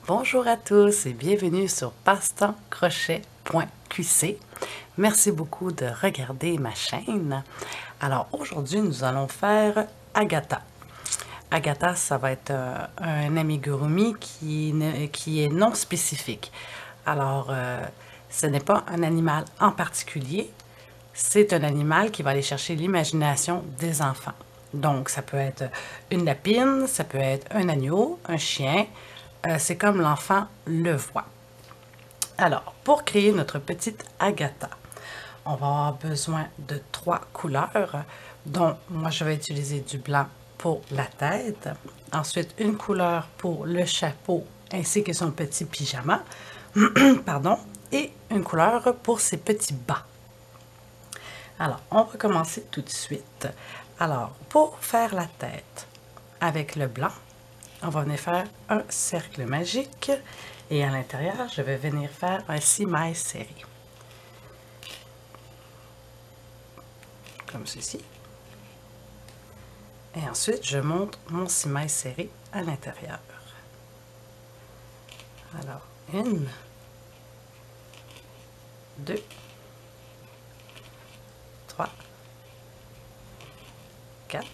Bonjour à tous et bienvenue sur passe-temps-crochet.qc. Merci beaucoup de regarder ma chaîne. Alors aujourd'hui, nous allons faire Agatha. Agatha, ça va être un amigurumi qui est non spécifique. Alors, ce n'est pas un animal en particulier, c'est un animal qui va aller chercher l'imagination des enfants. Donc, ça peut être une lapine, ça peut être un agneau, un chien. C'est comme l'enfant le voit. Alors, pour créer notre petite Agatha, on va avoir besoin de 3 couleurs, dont moi je vais utiliser du blanc pour la tête, ensuite une couleur pour le chapeau ainsi que son petit pyjama, pardon, et une couleur pour ses petits bas. Alors, on va commencer tout de suite. Alors, pour faire la tête avec le blanc, on va venir faire un cercle magique et à l'intérieur, je vais venir faire un 6 mailles serrées. Comme ceci. Et ensuite, je monte mon 6 mailles serrées à l'intérieur. Alors, 1, 2, 3, 4,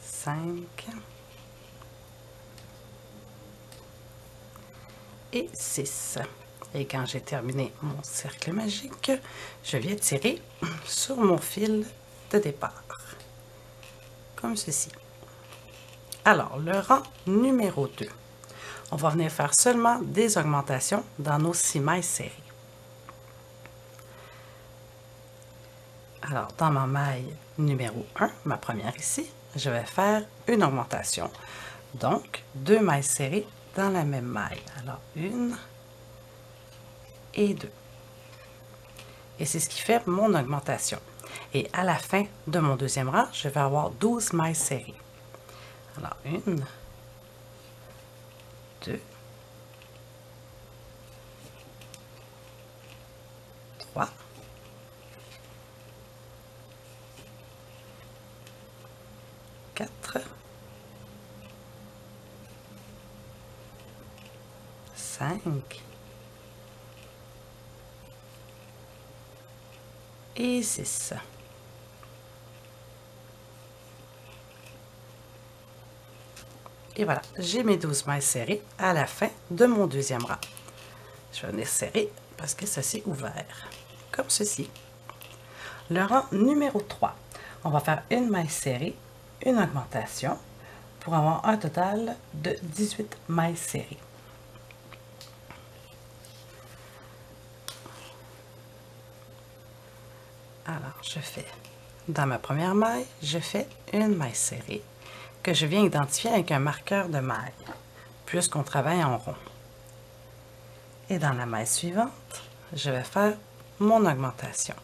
5 et 6. Et quand j'ai terminé mon cercle magique, je viens tirer sur mon fil de départ, comme ceci. Alors, le rang numéro 2, on va venir faire seulement des augmentations dans nos 6 mailles serrées. Alors, dans ma maille numéro 1, ma première ici, je vais faire une augmentation. Donc, 2 mailles serrées dans la même maille. Alors, 1 et 2. Et c'est ce qui fait mon augmentation. Et à la fin de mon deuxième rang, je vais avoir 12 mailles serrées. Alors, 1, 2, 3, 4, 5 et 6. Et voilà, j'ai mes 12 mailles serrées à la fin de mon deuxième rang. Je vais venir serrer parce que ça s'est ouvert, comme ceci. Le rang numéro 3, on va faire une maille serrée, une augmentation, pour avoir un total de 18 mailles serrées. Alors, je fais, dans ma première maille, je fais une maille serrée que je viens identifier avec un marqueur de maille, puisqu'on travaille en rond. Et dans la maille suivante, je vais faire mon augmentation.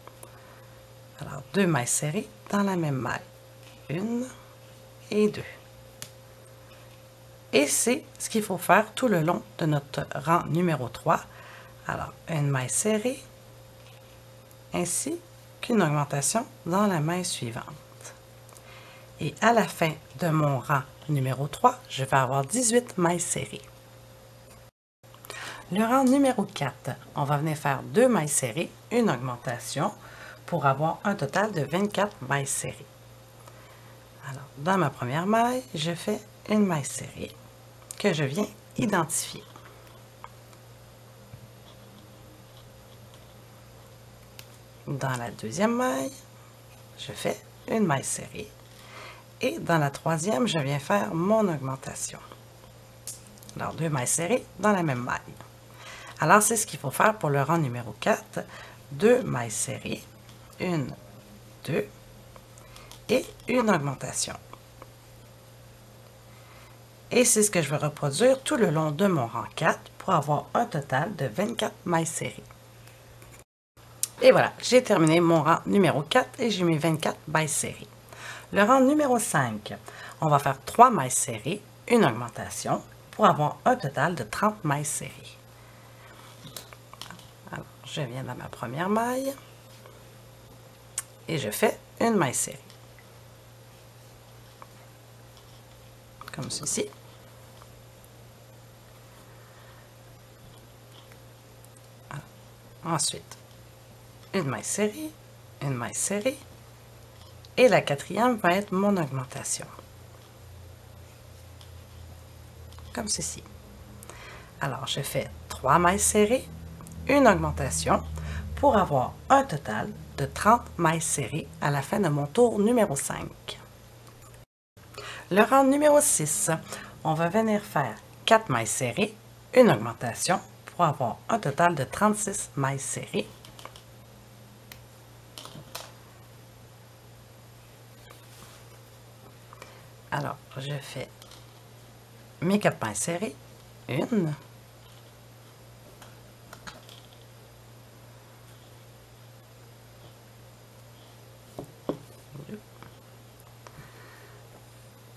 Alors, 2 mailles serrées dans la même maille, 1 et 2. Et c'est ce qu'il faut faire tout le long de notre rang numéro 3. Alors, une maille serrée, ainsi qu'une augmentation dans la maille suivante. Et à la fin de mon rang numéro 3, je vais avoir 18 mailles serrées. Le rang numéro 4, on va venir faire 2 mailles serrées, une augmentation, pour avoir un total de 24 mailles serrées. Alors, dans ma première maille, je fais une maille serrée que je viens identifier. Dans la deuxième maille, je fais une maille serrée. Et dans la troisième, je viens faire mon augmentation. Alors, 2 mailles serrées dans la même maille. Alors, c'est ce qu'il faut faire pour le rang numéro 4. 2 mailles serrées, 1, 2 et une augmentation. Et c'est ce que je vais reproduire tout le long de mon rang 4 pour avoir un total de 24 mailles serrées. Et voilà, j'ai terminé mon rang numéro 4 et j'ai mes 24 mailles serrées. Le rang numéro 5, on va faire 3 mailles serrées, une augmentation, pour avoir un total de 30 mailles serrées. Alors, je viens dans ma première maille et je fais une maille serrée. Comme ceci. Ensuite, une maille serrée, une maille serrée. Et la quatrième va être mon augmentation. Comme ceci. Alors, je fais 3 mailles serrées, une augmentation, pour avoir un total de 30 mailles serrées à la fin de mon tour numéro 5. Le rang numéro 6, on va venir faire 4 mailles serrées, une augmentation, pour avoir un total de 36 mailles serrées. Alors, je fais mes 4 mailles serrées, une,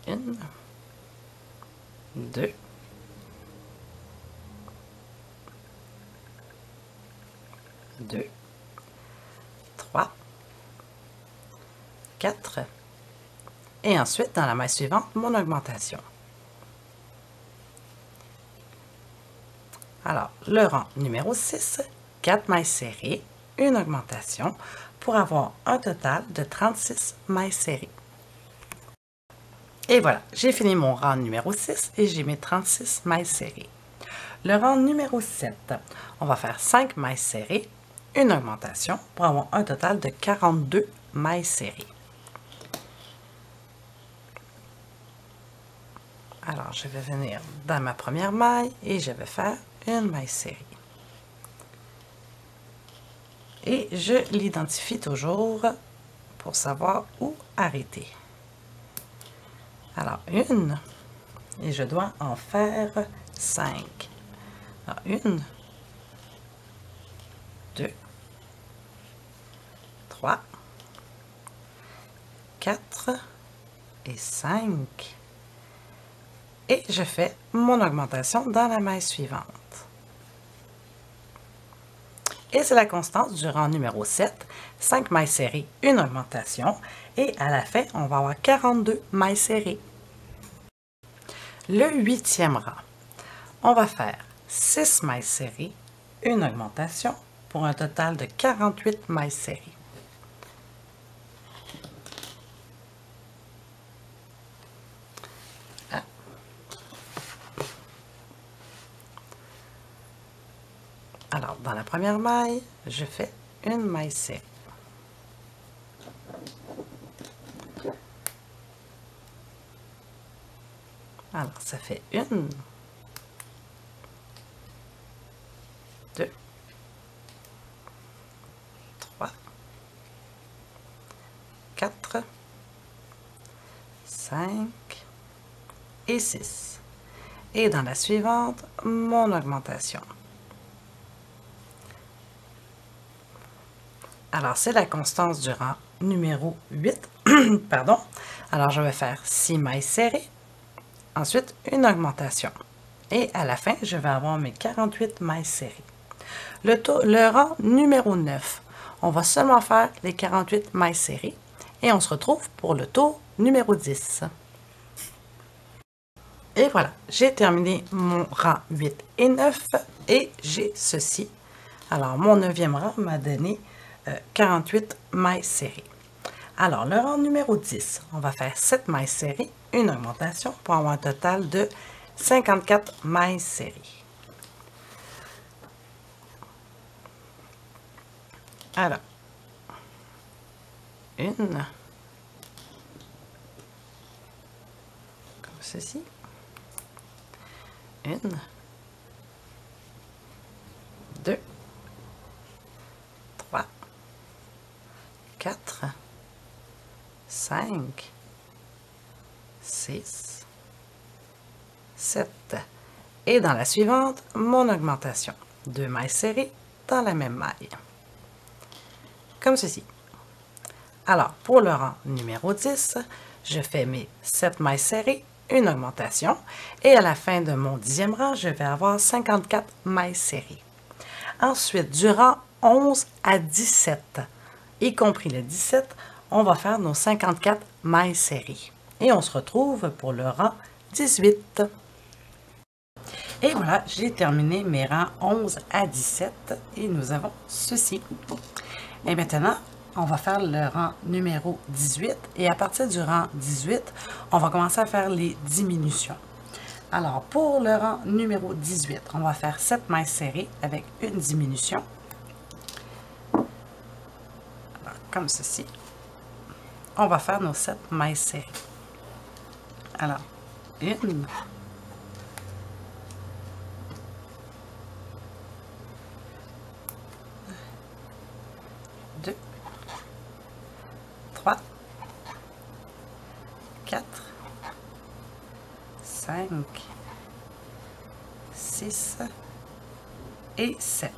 une, deux, deux, trois, quatre, et ensuite, dans la maille suivante, mon augmentation. Alors, le rang numéro 6, 4 mailles serrées, une augmentation, pour avoir un total de 36 mailles serrées. Et voilà, j'ai fini mon rang numéro 6 et j'ai mes 36 mailles serrées. Le rang numéro 7, on va faire 5 mailles serrées, une augmentation, pour avoir un total de 42 mailles serrées. Alors, je vais venir dans ma première maille et je vais faire une maille serrée. Et je l'identifie toujours pour savoir où arrêter. Alors, une, et je dois en faire 5. Alors, une, 2, 3, 4 et 5. Et je fais mon augmentation dans la maille suivante. Et c'est la constance du rang numéro 7, 5 mailles serrées, une augmentation. Et à la fin, on va avoir 42 mailles serrées. Le 8e rang, on va faire 6 mailles serrées, une augmentation, pour un total de 48 mailles serrées. Alors, dans la première maille, je fais une maille serrée. Alors, ça fait une, 2, 3, 4, 5 et 6. Et dans la suivante, mon augmentation. Alors, c'est la constance du rang numéro 8. Pardon. Alors, je vais faire 6 mailles serrées. Ensuite, une augmentation. Et à la fin, je vais avoir mes 48 mailles serrées. Le rang numéro 9, on va seulement faire les 48 mailles serrées. Et on se retrouve pour le tour numéro 10. Et voilà, j'ai terminé mon rang 8 et 9 et j'ai ceci. Alors, mon 9e rang m'a donné 48 mailles serrées. Alors, le rang numéro 10, on va faire 7 mailles serrées, une augmentation pour avoir un total de 54 mailles serrées. Alors, une, comme ceci, une, 2, 3, 4, 5, 6, 7. Et dans la suivante, mon augmentation. 2 mailles serrées dans la même maille. Comme ceci. Alors, pour le rang numéro 10, je fais mes 7 mailles serrées, une augmentation. Et à la fin de mon 10e rang, je vais avoir 54 mailles serrées. Ensuite, du rang 11 à 17, y compris le 17, on va faire nos 54 mailles serrées. Et on se retrouve pour le rang 18. Et voilà, j'ai terminé mes rangs 11 à 17 et nous avons ceci. Et maintenant, on va faire le rang numéro 18 et à partir du rang 18, on va commencer à faire les diminutions. Alors, pour le rang numéro 18, on va faire 7 mailles serrées avec une diminution. Alors, comme ceci. On va faire nos 7 mailles serrées. Alors, une, deux, 3, 4, 5, 6 et 7.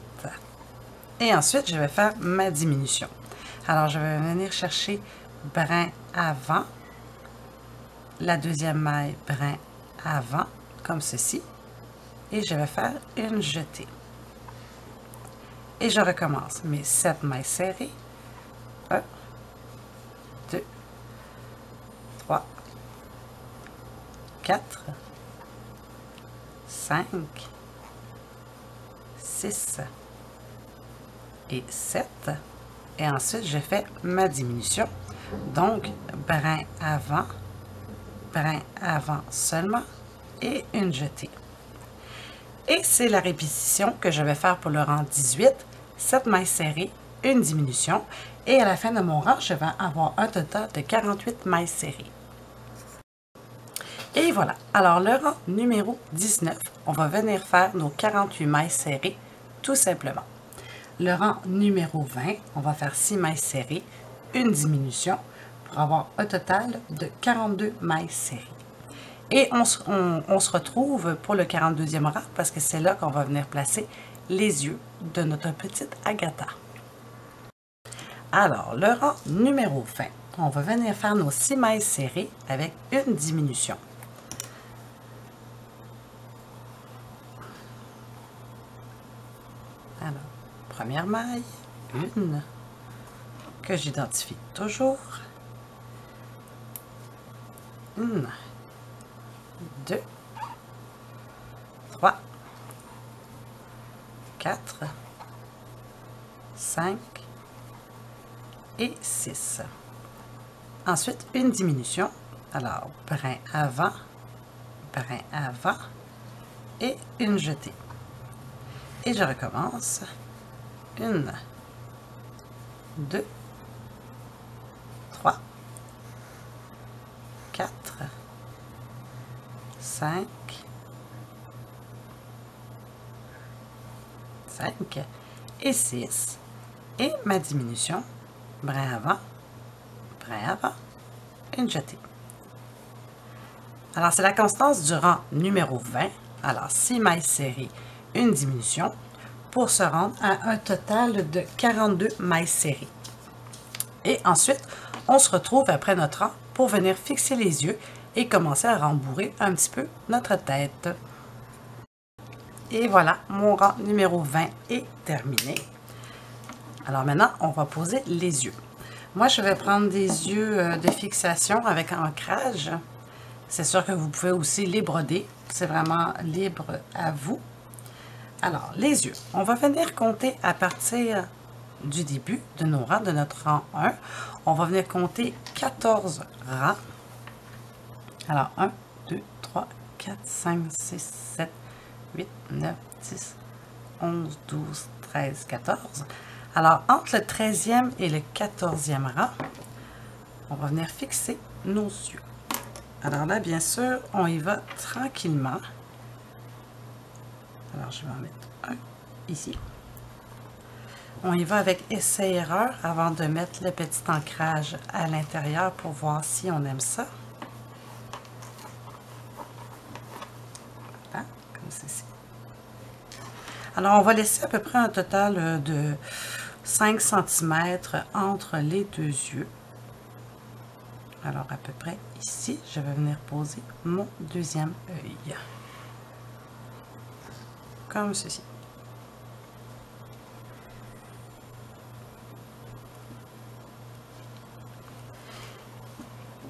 Et ensuite, je vais faire ma diminution. Alors, je vais venir chercher brin avant, la deuxième maille brin avant, comme ceci, et je vais faire une jetée. Et je recommence mes 7 mailles serrées. 1, 2, 3, 4, 5, 6 et 7. Et ensuite, je fais ma diminution. Donc, brin avant seulement et une jetée. Et c'est la répétition que je vais faire pour le rang 18, 7 mailles serrées, une diminution. Et à la fin de mon rang, je vais avoir un total de 48 mailles serrées. Et voilà. Alors, le rang numéro 19, on va venir faire nos 48 mailles serrées, tout simplement. Le rang numéro 20, on va faire 6 mailles serrées, une diminution, pour avoir un total de 42 mailles serrées. Et on se retrouve pour le 42e rang, parce que c'est là qu'on va venir placer les yeux de notre petite Agatha. Alors, le rang numéro 20, on va venir faire nos 6 mailles serrées avec une diminution. Alors, première maille, une, que j'identifie toujours. Une, 2, 3, 4, 5 et 6. Ensuite, une diminution. Alors, brin avant et une jetée. Et je recommence. 1, 2, 3, 4, 5 et 6. Et ma diminution, brin avant, une jetée. Alors, c'est la constance du rang numéro 20. Alors, 6 mailles serrées, une diminution, pour se rendre à un total de 42 mailles serrées. Et ensuite, on se retrouve après notre rang pour venir fixer les yeux et commencer à rembourrer un petit peu notre tête. Et voilà, mon rang numéro 20 est terminé. Alors maintenant, on va poser les yeux. Moi, je vais prendre des yeux de fixation avec ancrage. C'est sûr que vous pouvez aussi les broder. C'est vraiment libre à vous. Alors, les yeux. On va venir compter à partir du début de nos rangs, de notre rang 1. On va venir compter 14 rangs. Alors, 1, 2, 3, 4, 5, 6, 7, 8, 9, 10, 11, 12, 13, 14. Alors, entre le 13e et le 14e rang, on va venir fixer nos yeux. Alors là, bien sûr, on y va tranquillement. Alors, je vais en mettre un ici. On y va avec essai-erreur avant de mettre le petit ancrage à l'intérieur pour voir si on aime ça. Voilà, comme ceci. Alors, on va laisser à peu près un total de 5 cm entre les deux yeux. Alors, à peu près ici, je vais venir poser mon deuxième œil. Comme ceci.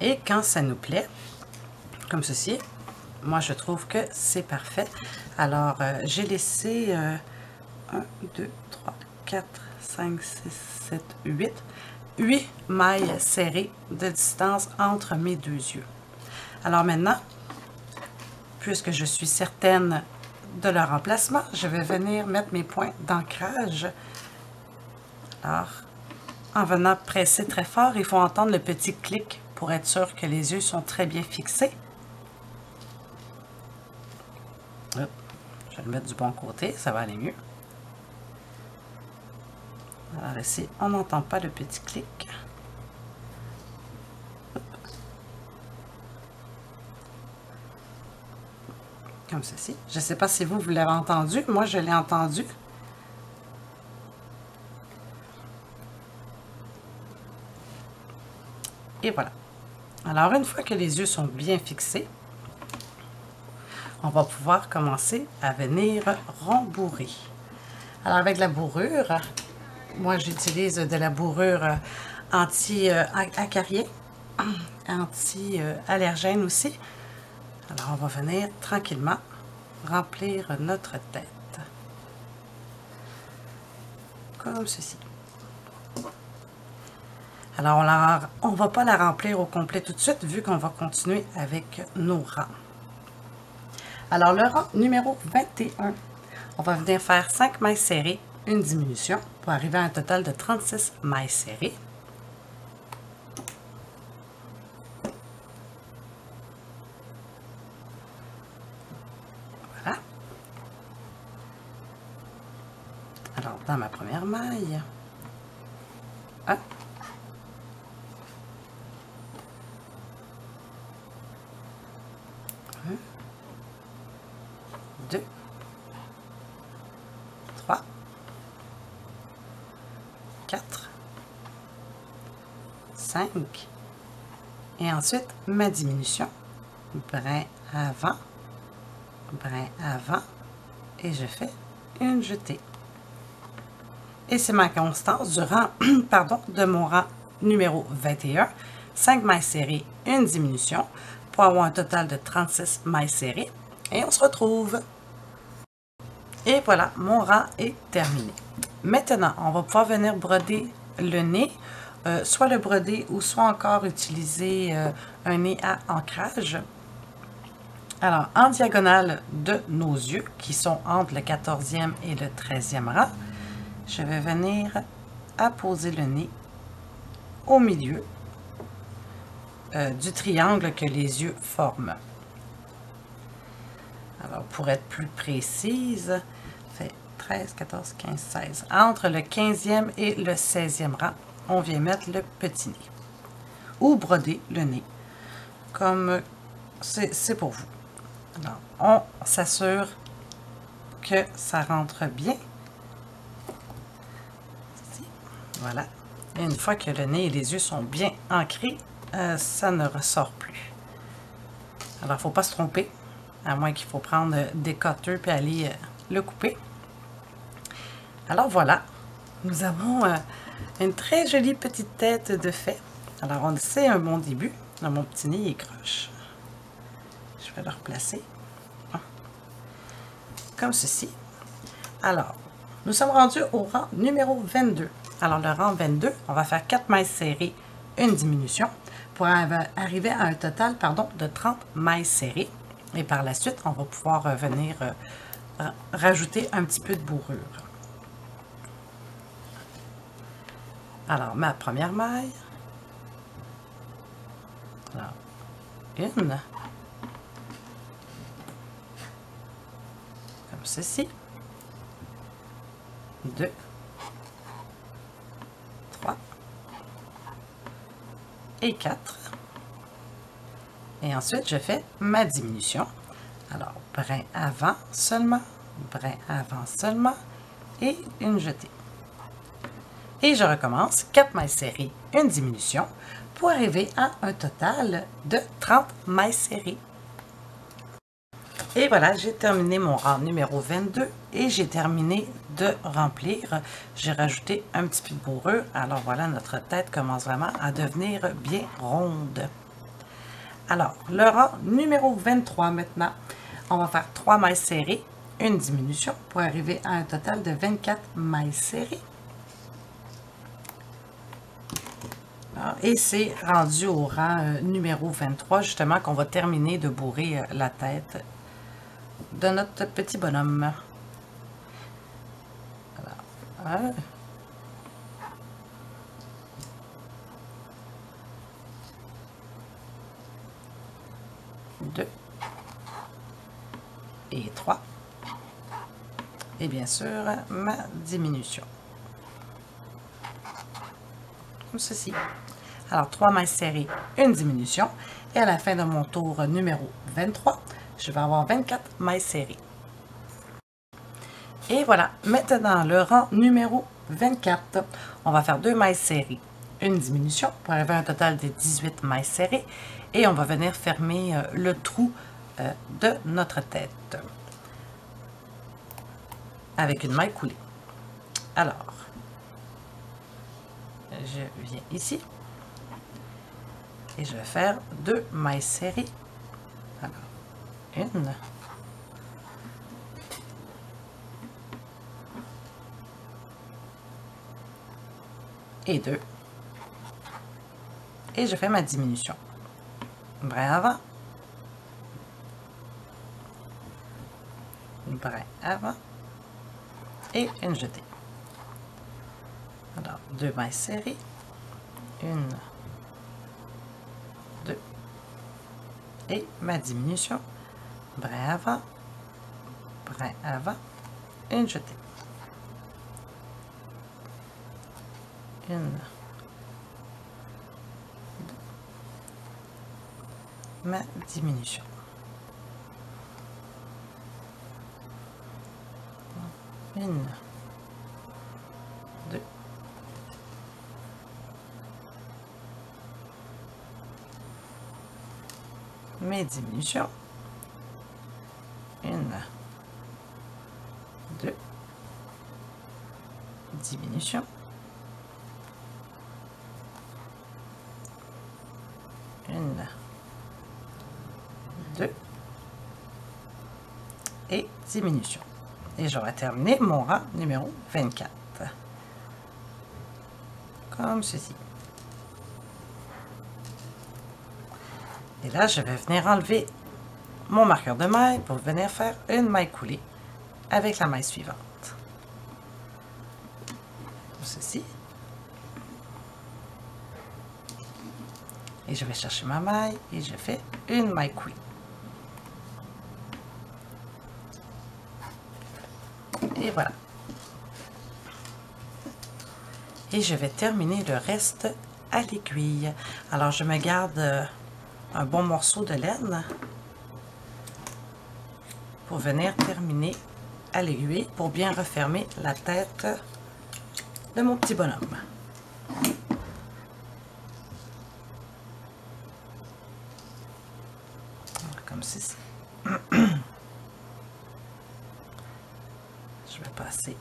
Et quand ça nous plaît, comme ceci, moi, je trouve que c'est parfait. Alors, j'ai laissé 1, 2, 3, 4, 5, 6, 7, 8 mailles serrées de distance entre mes deux yeux. Alors maintenant, puisque je suis certaine de leur emplacement, je vais venir mettre mes points d'ancrage. Alors, en venant presser très fort, il faut entendre le petit clic pour être sûr que les yeux sont très bien fixés. Hop, je vais le mettre du bon côté, ça va aller mieux. Alors ici, on n'entend pas le petit clic. Hop. Comme ceci. Je ne sais pas si vous l'avez entendu. Moi, je l'ai entendu. Et voilà. Alors, une fois que les yeux sont bien fixés, on va pouvoir commencer à venir rembourrer. Alors, avec la bourrure, moi, j'utilise de la bourrure anti-acarien, anti-allergène aussi. Alors, on va venir tranquillement remplir notre tête. Comme ceci. Alors, on ne va pas la remplir au complet tout de suite, vu qu'on va continuer avec nos rangs. Alors, le rang numéro 21, on va venir faire 5 mailles serrées, une diminution, pour arriver à un total de 36 mailles serrées. Voilà. Alors, dans ma première maille, 1, 2, 3, 4, 5, et ensuite ma diminution, brin avant, et je fais une jetée. Et c'est ma constance du rang, pardon, de mon rang numéro 21, 5 mailles serrées, une diminution, pour avoir un total de 36 mailles serrées, et on se retrouve. Et voilà, mon rang est terminé. Maintenant, on va pouvoir venir broder le nez, soit le broder ou soit encore utiliser un nez à ancrage. Alors, en diagonale de nos yeux, qui sont entre le 14e et le 13e rang, je vais venir apposer le nez au milieu du triangle que les yeux forment. Alors, pour être plus précise, fait 13, 14, 15, 16. Entre le 15e et le 16e rang, on vient mettre le petit nez. Ou broder le nez, comme c'est pour vous. Alors, on s'assure que ça rentre bien. Ici. Voilà. Et une fois que le nez et les yeux sont bien ancrés, ça ne ressort plus. Alors, il ne faut pas se tromper. À moins qu'il faut prendre des cutters puis aller le couper. Alors voilà, nous avons une très jolie petite tête de fée. Alors c'est un bon début. Là, mon petit nez est croche. Je vais le replacer. Comme ceci. Alors, nous sommes rendus au rang numéro 22. Alors le rang 22, on va faire 4 mailles serrées, une diminution, pour arriver à un total, pardon, de 30 mailles serrées. Et par la suite, on va pouvoir venir rajouter un petit peu de bourrure. Alors, ma première maille. Alors, une. Comme ceci. 2. 3. Et 4. Et ensuite, je fais ma diminution. Alors, brin avant seulement, et une jetée. Et je recommence 4 mailles serrées, une diminution, pour arriver à un total de 30 mailles serrées. Et voilà, j'ai terminé mon rang numéro 22 et j'ai terminé de remplir. J'ai rajouté un petit peu de bourrure. Alors voilà, notre tête commence vraiment à devenir bien ronde. Alors, le rang numéro 23 maintenant, on va faire 3 mailles serrées, une diminution pour arriver à un total de 24 mailles serrées. Et c'est rendu au rang numéro 23, justement, qu'on va terminer de bourrer la tête de notre petit bonhomme. Alors, 1, 2 et 3. Et bien sûr, ma diminution. Comme ceci. Alors, 3 mailles serrées, une diminution. Et à la fin de mon tour numéro 23, je vais avoir 24 mailles serrées. Et voilà, maintenant le rang numéro 24. On va faire 2 mailles serrées, une diminution pour arriver à un total de 18 mailles serrées. Et on va venir fermer le trou de notre tête avec une maille coulée. Alors, je viens ici et je vais faire 2 mailles serrées. Alors, une et 2. Et je fais ma diminution. Brin avant, brin avant et une jetée. Alors, 2 mailles serrées, 1, 2 et ma diminution, brin avant, une jetée. 1, 2, ma diminution. 1, 2, mes diminutions. 1, 2, diminution. 1, 2 et diminution. Et j'aurai terminé mon rang numéro 24. Comme ceci. Et là, je vais venir enlever mon marqueur de maille pour venir faire une maille coulée avec la maille suivante. Comme ceci. Et je vais chercher ma maille et je fais une maille coulée. Et voilà. Et je vais terminer le reste à l'aiguille. Alors, je me garde un bon morceau de laine pour venir terminer à l'aiguille pour bien refermer la tête de mon petit bonhomme. Comme ceci. Je vais passer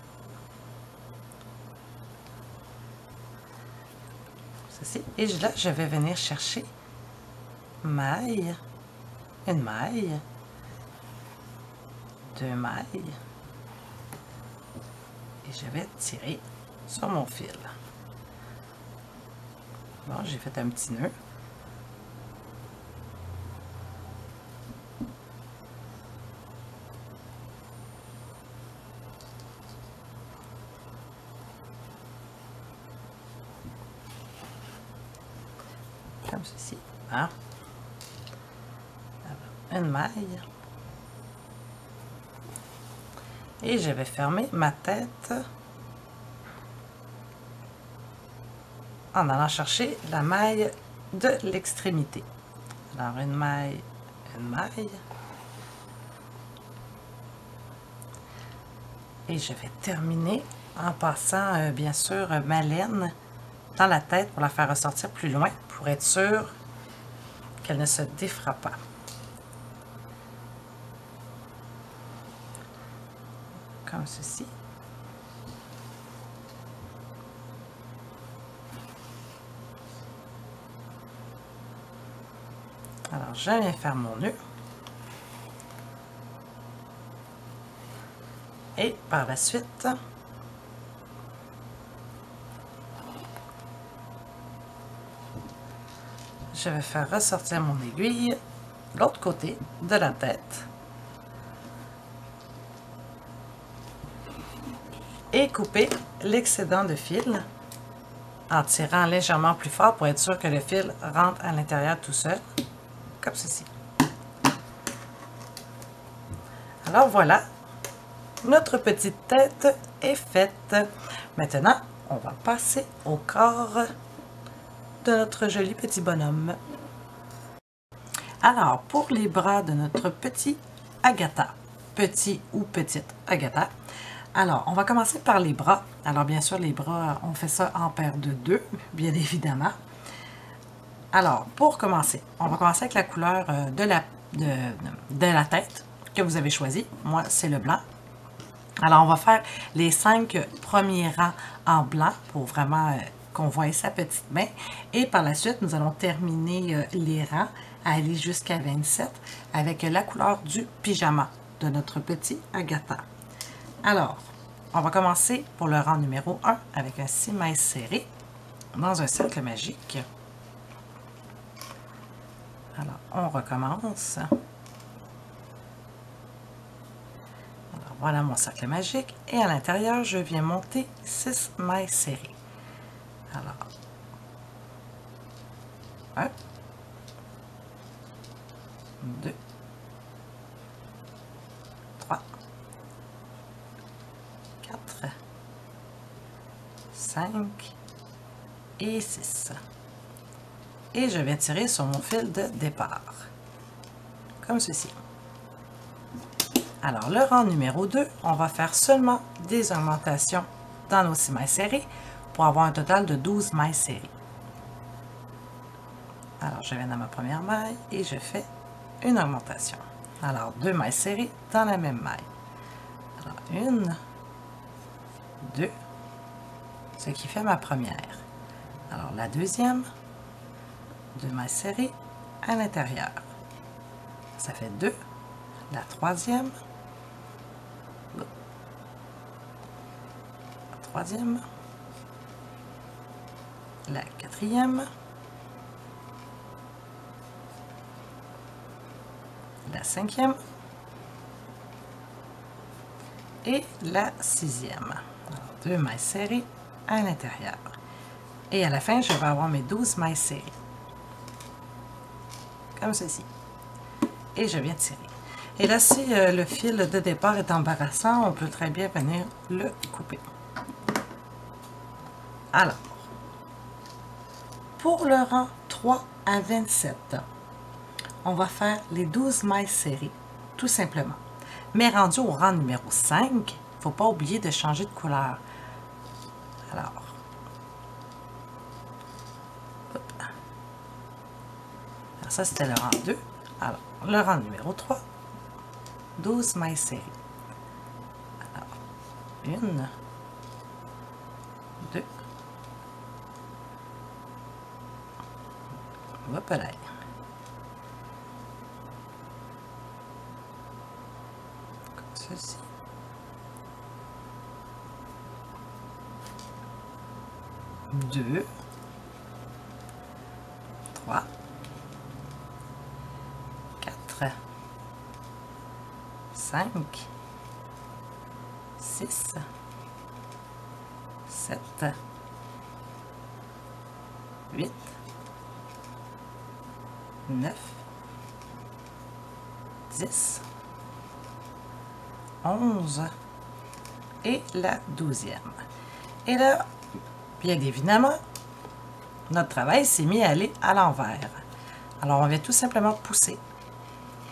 ceci et là je vais venir chercher maille, une maille, 2 mailles et je vais tirer sur mon fil. Bon, j'ai fait un petit nœud. Comme ceci. Hein? Une maille. Et je vais fermer ma tête en allant chercher la maille de l'extrémité. Alors une maille, une maille. Et je vais terminer en passant bien sûr ma laine dans la tête pour la faire ressortir plus loin pour être sûr qu'elle ne se défera pas. Comme ceci. Alors Alors, je viens faire mon nœud. Et par la suite, je vais faire ressortir mon aiguille de l'autre côté de la tête et couper l'excédent de fil en tirant légèrement plus fort pour être sûr que le fil rentre à l'intérieur tout seul, comme ceci. Alors voilà, notre petite tête est faite. Maintenant, on va passer au corps de notre joli petit bonhomme. Alors, pour les bras de notre petit Agatha, petit ou petite Agatha, alors, on va commencer par les bras. Alors, bien sûr, les bras, on fait ça en paire de 2, bien évidemment. Alors, pour commencer, on va commencer avec la couleur de la tête que vous avez choisie. Moi, c'est le blanc. Alors, on va faire les 5 premiers rangs en blanc pour vraiment qu'on voie sa petite main. Et par la suite, nous allons terminer les rangs, aller jusqu'à 27 avec la couleur du pyjama de notre petit Agatha. Alors, on va commencer pour le rang numéro 1 avec un 6 mailles serrées dans un cercle magique. Alors, on recommence. Alors, voilà mon cercle magique. Et à l'intérieur, je viens monter 6 mailles serrées. Alors, 1, 2, 3, 4, 5 et 6. Et je vais tirer sur mon fil de départ, comme ceci. Alors, le rang numéro 2, on va faire seulement des augmentations dans nos 6 mailles serrées pour avoir un total de 12 mailles serrées. Alors, je viens dans ma première maille et je fais une augmentation. Alors, 2 mailles serrées dans la même maille. Alors, 1, 2, ce qui fait ma première. Alors, la deuxième, 2 mailles serrées à l'intérieur. Ça fait 2. La troisième. La troisième. La quatrième. La cinquième. Et la sixième. Alors, 2 mailles serrées à l'intérieur. Et à la fin, je vais avoir mes 12 mailles serrées. Comme ceci. Et je viens tirer. Et là, si le fil de départ est embarrassant, on peut très bien venir le couper. Alors, pour le rang 3 à 27, on va faire les 12 mailles serrées, tout simplement. Mais rendu au rang numéro 5, il ne faut pas oublier de changer de couleur. Alors, ça c'était le rang 2. Alors, le rang numéro 3, 12 mailles serrées. Alors, 1, 2, hop là. Comme ceci. 2, 3, 4, 5, 6, 7, 8, 9, 10, 11 et la 12e. Et là, bien évidemment, notre travail s'est mis à aller à l'envers. Alors, on vient tout simplement pousser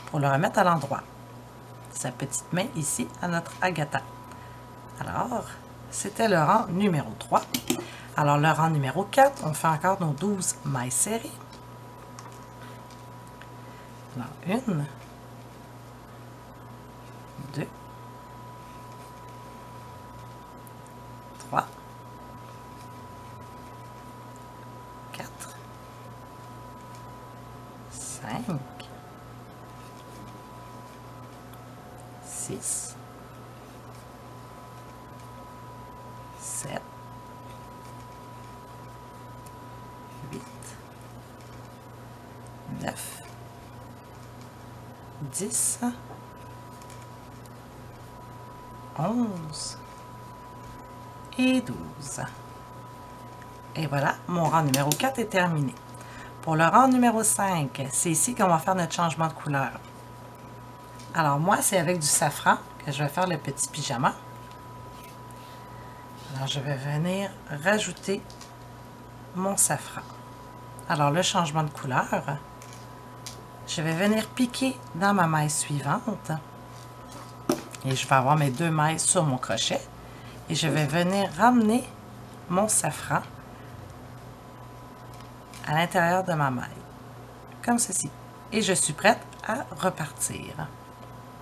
pour le remettre à l'endroit. Sa petite main ici à notre Agatha. Alors, c'était le rang numéro 3. Alors, le rang numéro 4, on fait encore nos 12 mailles serrées. Alors, 1, 2, 3, 4, 5, 6, 7, 8, 9, 10, 11 et 12. Et voilà, mon rang numéro 4 est terminé. Pour le rang numéro 5, c'est ici qu'on va faire notre changement de couleur. Alors moi, c'est avec du safran que je vais faire le petit pyjama. Alors je vais venir rajouter mon safran. Alors le changement de couleur, je vais venir piquer dans ma maille suivante. Et je vais avoir mes 2 mailles sur mon crochet. Et je vais venir ramener mon safran à l'intérieur de ma maille, comme ceci. Et je suis prête à repartir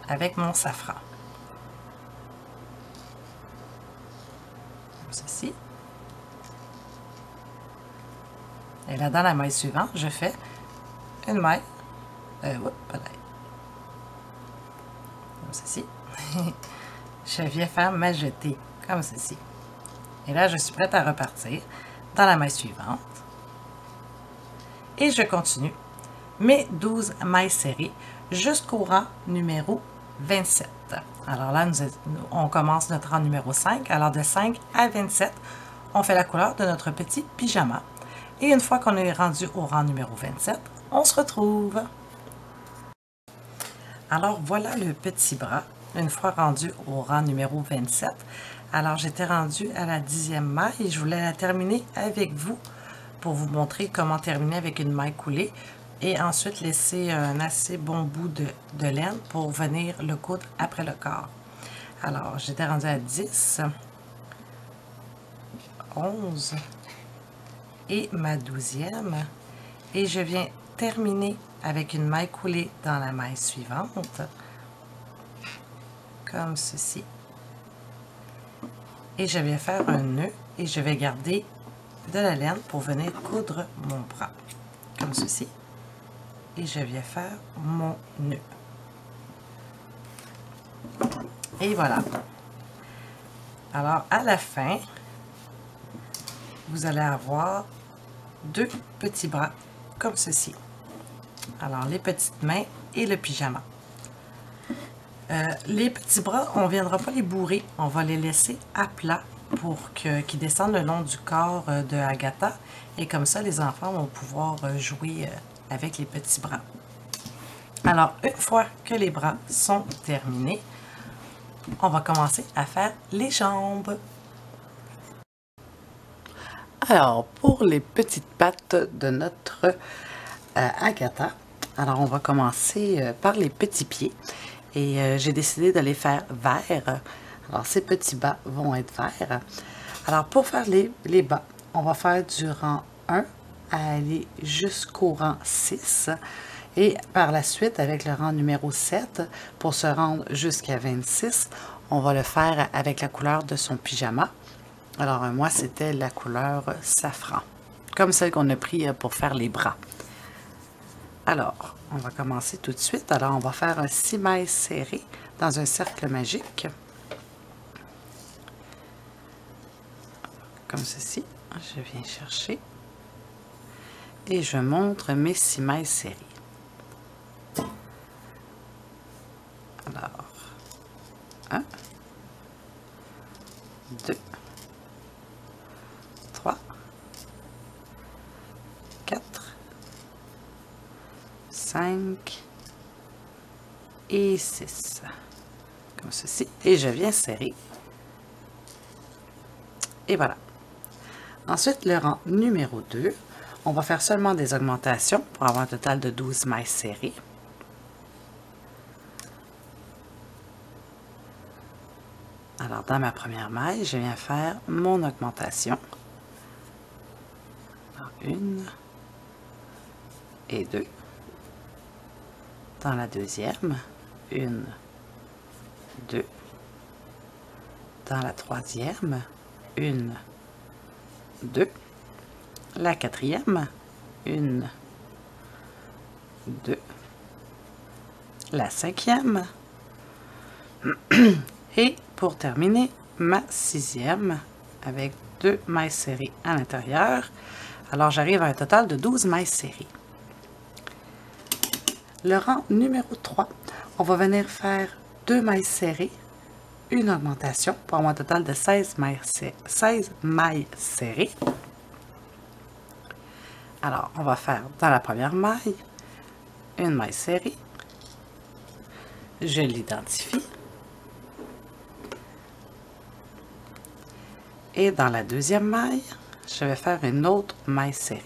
avec mon safran. Comme ceci. Et là, dans la maille suivante, je fais une maille, comme ceci. Je viens faire ma jetée, comme ceci. Et là, je suis prête à repartir dans la maille suivante. Et je continue mes 12 mailles serrées jusqu'au rang numéro 27. Alors là, on commence notre rang numéro 5. Alors de 5 à 27, on fait la couleur de notre petit pyjama. Et une fois qu'on est rendu au rang numéro 27, on se retrouve. Alors voilà le petit bras, une fois rendu au rang numéro 27. Alors j'étais rendue à la 10e maille et je voulais la terminer avec vous pour vous montrer comment terminer avec une maille coulée et ensuite laisser un assez bon bout de laine pour venir le coudre après le corps. Alors j'étais rendue à 10, 11 et ma 12e et je viens terminer avec une maille coulée dans la maille suivante, comme ceci. Et je vais faire un nœud et je vais garder de la laine pour venir coudre mon bras, comme ceci. Et je viens faire mon nœud. Et voilà. Alors, à la fin, vous allez avoir 2 petits bras, comme ceci. Alors, les petites mains et le pyjama. Les petits bras, on ne viendra pas les bourrer. On va les laisser à plat pour qu'ils descendent le long du corps de Agatha. Et comme ça, les enfants vont pouvoir jouer avec les petits bras. Alors, une fois que les bras sont terminés, on va commencer à faire les jambes. Alors, pour les petites pattes de notre Agatha, alors on va commencer par les petits pieds. Et j'ai décidé de les faire verts. Alors, ces petits bas vont être verts. Alors, pour faire les bas, on va faire du rang 1 à aller jusqu'au rang 6. Et par la suite, avec le rang numéro 7, pour se rendre jusqu'à 26, on va le faire avec la couleur de son pyjama. Alors, moi, c'était la couleur safran, comme celle qu'on a pris pour faire les bras. Alors, on va commencer tout de suite. Alors, on va faire un 6 mailles serrées dans un cercle magique. Comme ceci. Je viens chercher. Et je montre mes 6 mailles serrées. Alors, 1, 2, 3, 4, 5 et 6, comme ceci, et je viens serrer. Et voilà. Ensuite, le rang numéro 2, on va faire seulement des augmentations pour avoir un total de 12 mailles serrées. Alors, dans ma première maille, je viens faire mon augmentation. Alors, 1 et 2. Dans la deuxième, 1, 2. Dans la troisième, 1, 2. La quatrième, 1, 2. La cinquième, Et pour terminer, ma 6e avec 2 mailles serrées à l'intérieur. Alors, j'arrive à un total de 12 mailles serrées. Le rang numéro 3, on va venir faire 2 mailles serrées, une augmentation pour avoir un total de 16 mailles serrées. Alors, on va faire dans la première maille, une maille serrée. Je l'identifie. Et dans la deuxième maille, je vais faire une autre maille serrée.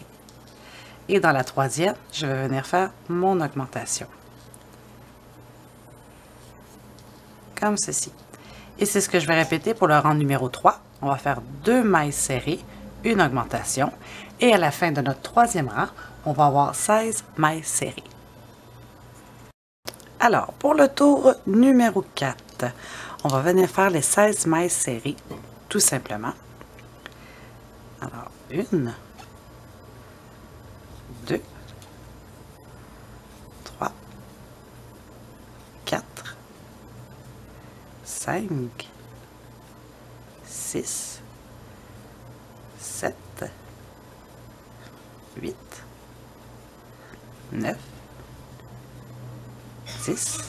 Et dans la troisième, je vais venir faire mon augmentation. Comme ceci. Et c'est ce que je vais répéter pour le rang numéro 3. On va faire 2 mailles serrées, une augmentation. Et à la fin de notre troisième rang, on va avoir 16 mailles serrées. Alors, pour le tour numéro 4, on va venir faire les 16 mailles serrées, tout simplement. Alors, 1, 2, 3, 4, 5, 6, 7, 8, 9, 10,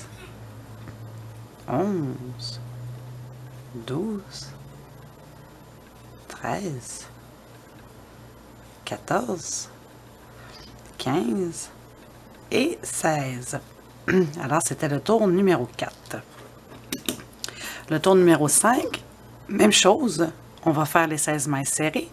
11, 12, 13, 14, 15 et 16. Alors, c'était le tour numéro 4. Le tour numéro 5, même chose. On va faire les 16 mailles serrées.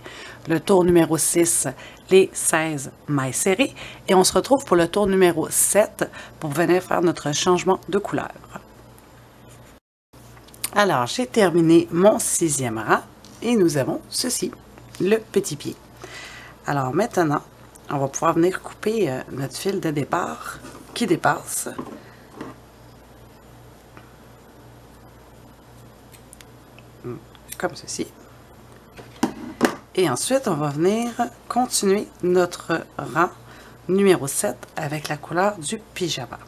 Le tour numéro 6, les 16 mailles serrées. Et on se retrouve pour le tour numéro 7 pour venir faire notre changement de couleur. Alors, j'ai terminé mon 6e rang et nous avons ceci, le petit pied. Alors maintenant, on va pouvoir venir couper notre fil de départ qui dépasse. Comme ceci. Et ensuite, on va venir continuer notre rang numéro 7 avec la couleur du pyjama.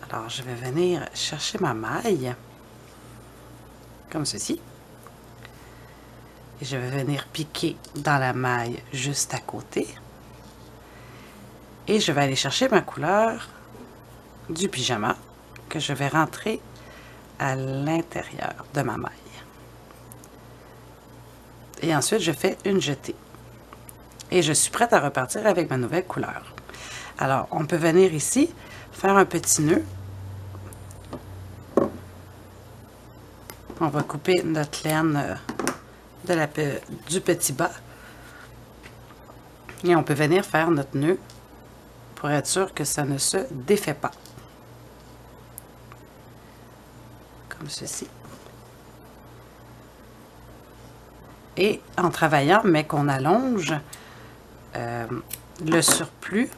Alors, je vais venir chercher ma maille, comme ceci. Et je vais venir piquer dans la maille juste à côté. Et je vais aller chercher ma couleur du pyjama que je vais rentrer à l'intérieur de ma maille. Et ensuite, je fais une jetée. Et je suis prête à repartir avec ma nouvelle couleur. Alors, on peut venir ici, faire un petit nœud. On va couper notre laine du petit bas. Et on peut venir faire notre nœud pour être sûr que ça ne se défait pas. Comme ceci. Et en travaillant, mais qu'on allonge le surplus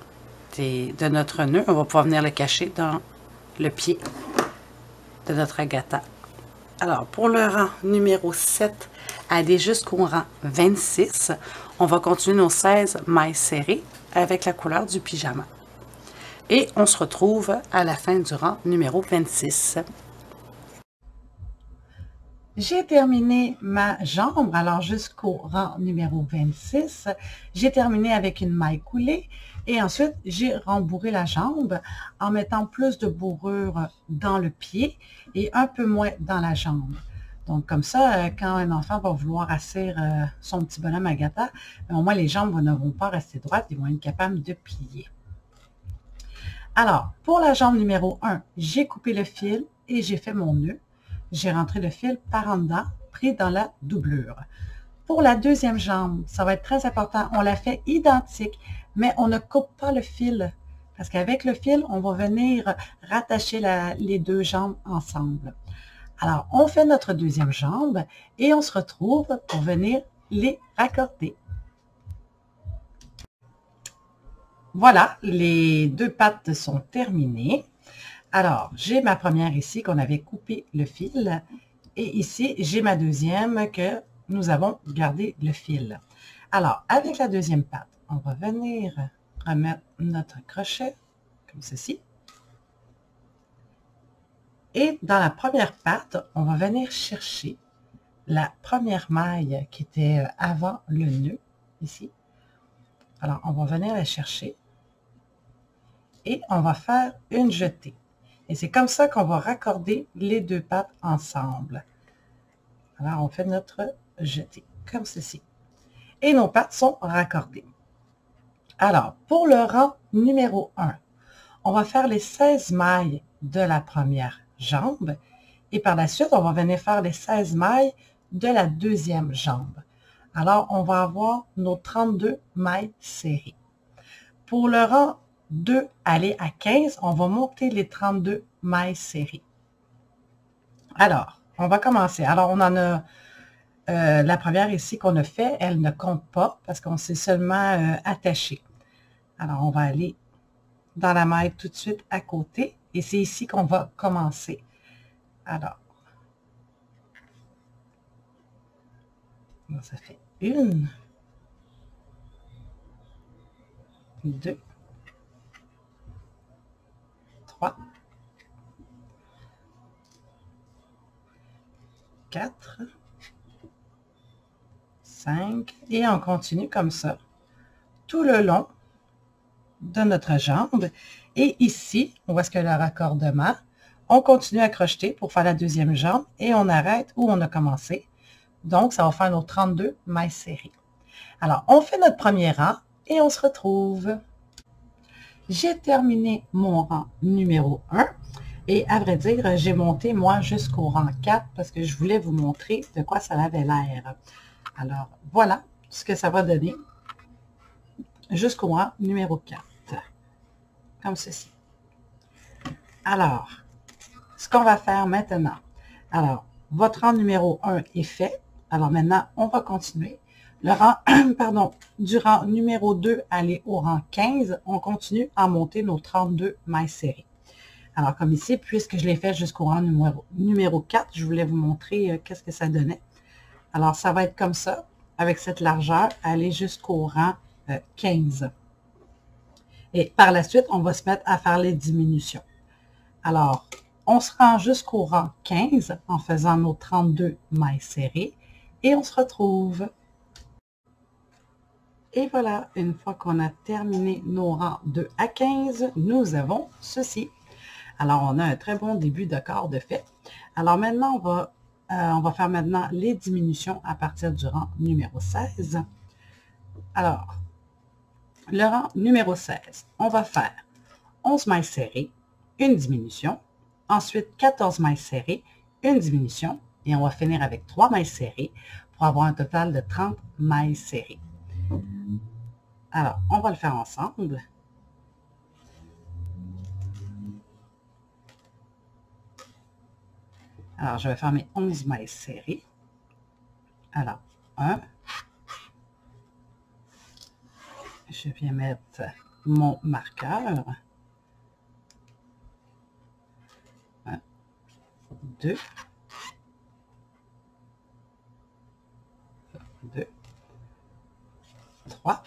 de notre nœud, on va pouvoir venir le cacher dans le pied de notre Agatha. Alors, pour le rang numéro 7, aller jusqu'au rang 26, on va continuer nos 16 mailles serrées avec la couleur du pyjama. Et on se retrouve à la fin du rang numéro 26. J'ai terminé ma jambe, alors jusqu'au rang numéro 26. J'ai terminé avec une maille coulée et ensuite j'ai rembourré la jambe en mettant plus de bourrure dans le pied et un peu moins dans la jambe. Donc comme ça, quand un enfant va vouloir asseoir son petit bonhomme Agatha, au moins les jambes ne vont pas rester droites, ils vont être capables de plier. Alors, pour la jambe numéro 1, j'ai coupé le fil et j'ai fait mon nœud. J'ai rentré le fil par en dedans, pris dans la doublure. Pour la deuxième jambe, ça va être très important, on la fait identique, mais on ne coupe pas le fil, parce qu'avec le fil, on va venir rattacher les deux jambes ensemble. Alors, on fait notre deuxième jambe et on se retrouve pour venir les raccorder. Voilà, les deux pattes sont terminées. Alors, j'ai ma première ici qu'on avait coupé le fil et ici, j'ai ma deuxième que nous avons gardé le fil. Alors, avec la deuxième patte, on va venir remettre notre crochet comme ceci. Et dans la première patte, on va venir chercher la première maille qui était avant le nœud, ici. Alors, on va venir la chercher et on va faire une jetée. Et c'est comme ça qu'on va raccorder les deux pattes ensemble. Alors, on fait notre jetée, comme ceci. Et nos pattes sont raccordées. Alors, pour le rang numéro 1, on va faire les 16 mailles de la première jambe. Et par la suite, on va venir faire les 16 mailles de la deuxième jambe. Alors, on va avoir nos 32 mailles serrées. Pour le rang 2, aller à 15, on va monter les 32 mailles serrées. Alors, on va commencer. Alors, on en a la première ici qu'on a fait, elle ne compte pas parce qu'on s'est seulement attaché. Alors, on va aller dans la maille tout de suite à côté et c'est ici qu'on va commencer. Alors, ça fait 1, 2, 3, 4, 5 et on continue comme ça tout le long de notre jambe. Et ici, on voit ce que le raccordement. On continue à crocheter pour faire la deuxième jambe et on arrête où on a commencé. Donc, ça va faire nos 32 mailles serrées. Alors, on fait notre premier rang et on se retrouve. J'ai terminé mon rang numéro 1 et à vrai dire, j'ai monté moi jusqu'au rang 4 parce que je voulais vous montrer de quoi ça avait l'air. Alors, voilà ce que ça va donner jusqu'au rang numéro 4, comme ceci. Alors, ce qu'on va faire maintenant, alors, votre rang numéro 1 est fait. Alors maintenant, on va continuer. Le rang, pardon, du rang numéro 2 aller au rang 15, on continue à monter nos 32 mailles serrées. Alors, comme ici, puisque je l'ai fait jusqu'au rang numéro 4, je voulais vous montrer qu'est-ce que ça donnait. Alors, ça va être comme ça, avec cette largeur, aller jusqu'au rang 15. Et par la suite, on va se mettre à faire les diminutions. Alors, on se rend jusqu'au rang 15 en faisant nos 32 mailles serrées et on se retrouve. Et voilà, une fois qu'on a terminé nos rangs 2 à 15, nous avons ceci. Alors, on a un très bon début de corps de fait. Alors maintenant, on va faire maintenant les diminutions à partir du rang numéro 16. Alors, le rang numéro 16, on va faire 11 mailles serrées, une diminution, ensuite 14 mailles serrées, une diminution, et on va finir avec 3 mailles serrées pour avoir un total de 30 mailles serrées. Alors, on va le faire ensemble. Alors, je vais faire mes 11 mailles serrées. Alors, 1. Je viens mettre mon marqueur. 1, 2, 2, 3,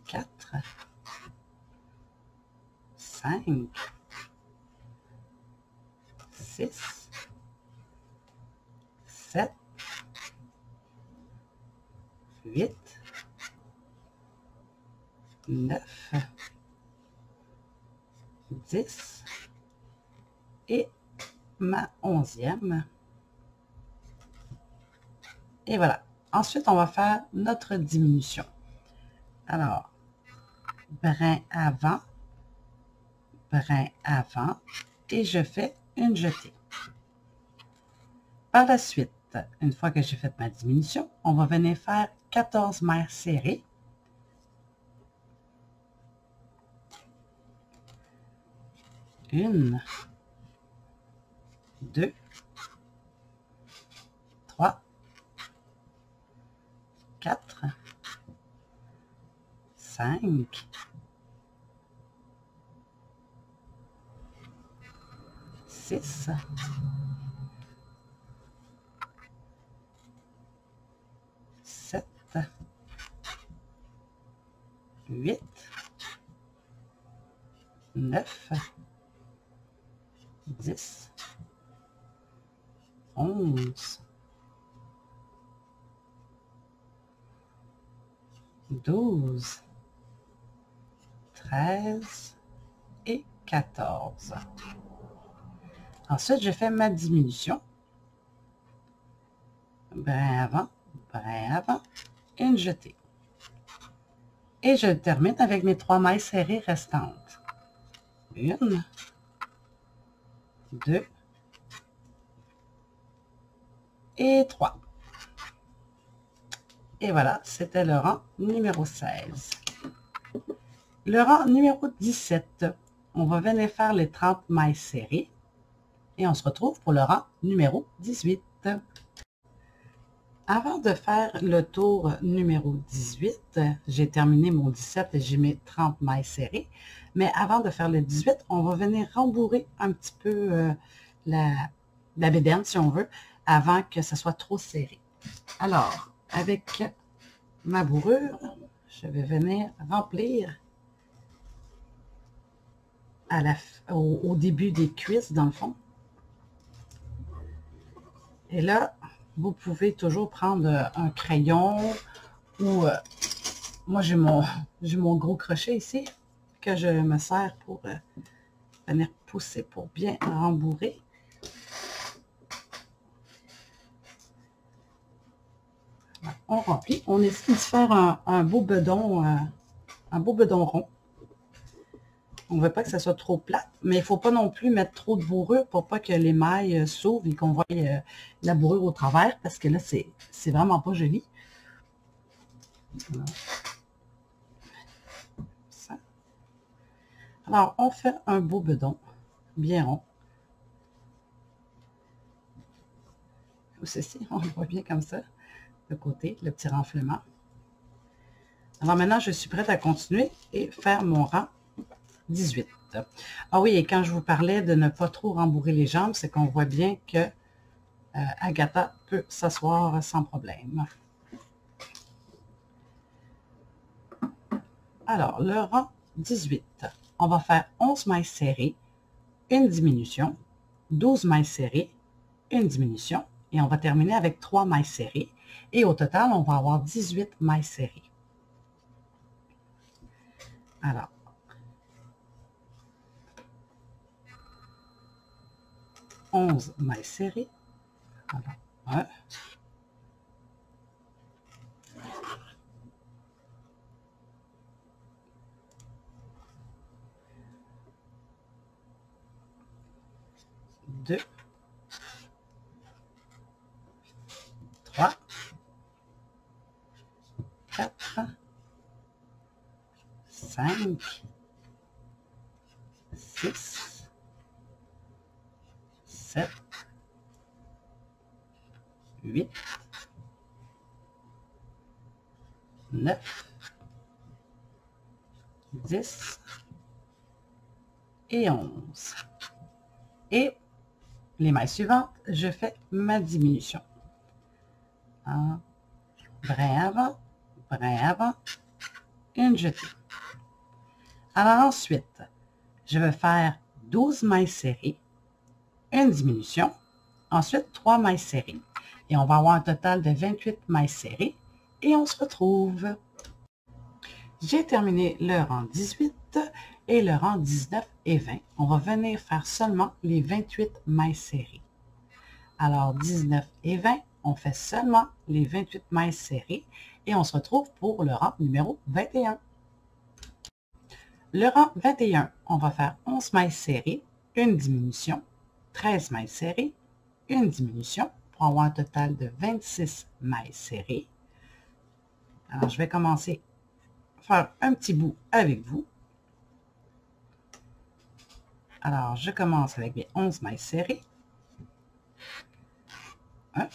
4, 5, 6, 7, 8, 9, 10 et ma 11e. Et voilà. Ensuite, on va faire notre diminution. Alors, brin avant, et je fais une jetée. Par la suite, une fois que j'ai fait ma diminution, on va venir faire 14 mailles serrées. Une, 2, 3, 4, 5, 6, 7, 8, 9, 10, 11, 12, 13 et 14. Ensuite, je fais ma diminution. Brin avant, une jetée. Et je termine avec mes 3 mailles serrées restantes. 1, 2 et 3. Et voilà, c'était le rang numéro 16. Le rang numéro 17, on va venir faire les 30 mailles serrées et on se retrouve pour le rang numéro 18. Avant de faire le tour numéro 18, j'ai terminé mon 17 et j'ai mis 30 mailles serrées. Mais avant de faire le 18, on va venir rembourrer un petit peu la bédaine, si on veut, avant que ça soit trop serré. Alors, avec ma bourrure, je vais venir remplir au début des cuisses, dans le fond. Et là, vous pouvez toujours prendre un crayon ou moi j'ai mon gros crochet ici que je me sers pour venir pousser pour bien rembourrer. On remplit. On essaie de faire un beau bedon rond. On ne veut pas que ça soit trop plate, mais il ne faut pas non plus mettre trop de bourrure pour pas que les mailles s'ouvrent et qu'on voie la bourrure au travers, parce que là, c'est vraiment pas joli. Voilà. Ça. Alors, on fait un beau bedon, bien rond. Ceci, on le voit bien comme ça, de côté, le petit renflement. Alors maintenant, je suis prête à continuer et faire mon rang 18. Ah oui, et quand je vous parlais de ne pas trop rembourrer les jambes, c'est qu'on voit bien que Agatha peut s'asseoir sans problème. Alors, le rang 18. On va faire 11 mailles serrées, une diminution, 12 mailles serrées, une diminution, et on va terminer avec 3 mailles serrées. Et au total, on va avoir 18 mailles serrées. Alors, onze mailles serrées. Alors, 1, 2, 3, 4, 5, 6, 7, 8, 9, 10 et 11. Et les mailles suivantes, je fais ma diminution. Un brin avant, une jetée. Alors ensuite, je vais faire 12 mailles serrées, une diminution, ensuite 3 mailles serrées. Et on va avoir un total de 28 mailles serrées et on se retrouve. J'ai terminé le rang 18 et le rang 19 et 20. On va venir faire seulement les 28 mailles serrées. Alors 19 et 20, on fait seulement les 28 mailles serrées et on se retrouve pour le rang numéro 21. Le rang 21, on va faire 11 mailles serrées, une diminution, 13 mailles serrées, une diminution pour avoir un total de 26 mailles serrées. Alors, je vais commencer à faire un petit bout avec vous. Alors, je commence avec mes 11 mailles serrées. 1.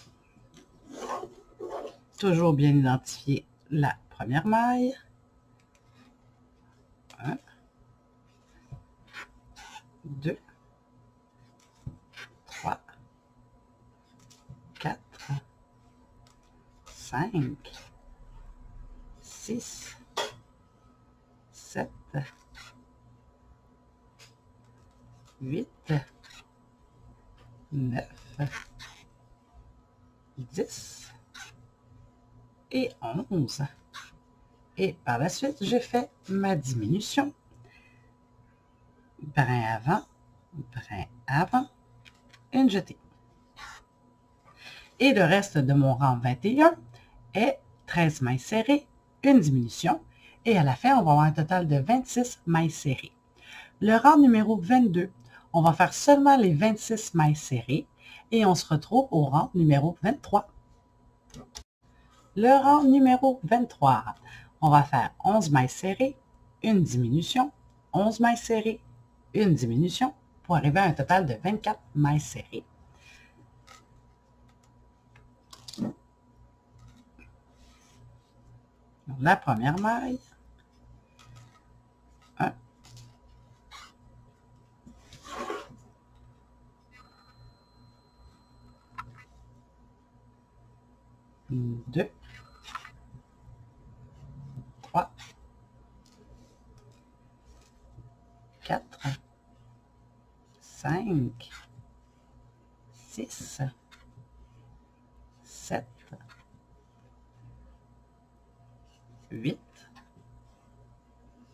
Toujours bien identifier la première maille. 1, 2, 3, 4, 5, 6, 7, 8, 9, 10 et 11. Et par la suite, je fais ma diminution. Brin avant, une jetée. Et le reste de mon rang 21 est 13 mailles serrées, une diminution, et à la fin, on va avoir un total de 26 mailles serrées. Le rang numéro 22, on va faire seulement les 26 mailles serrées, et on se retrouve au rang numéro 23. Le rang numéro 23, on va faire 11 mailles serrées, une diminution, 11 mailles serrées, une diminution, pour arriver à un total de 24 mailles serrées. Donc, la première maille, 1, 2, 3, 4, 5, 6, 7, 8,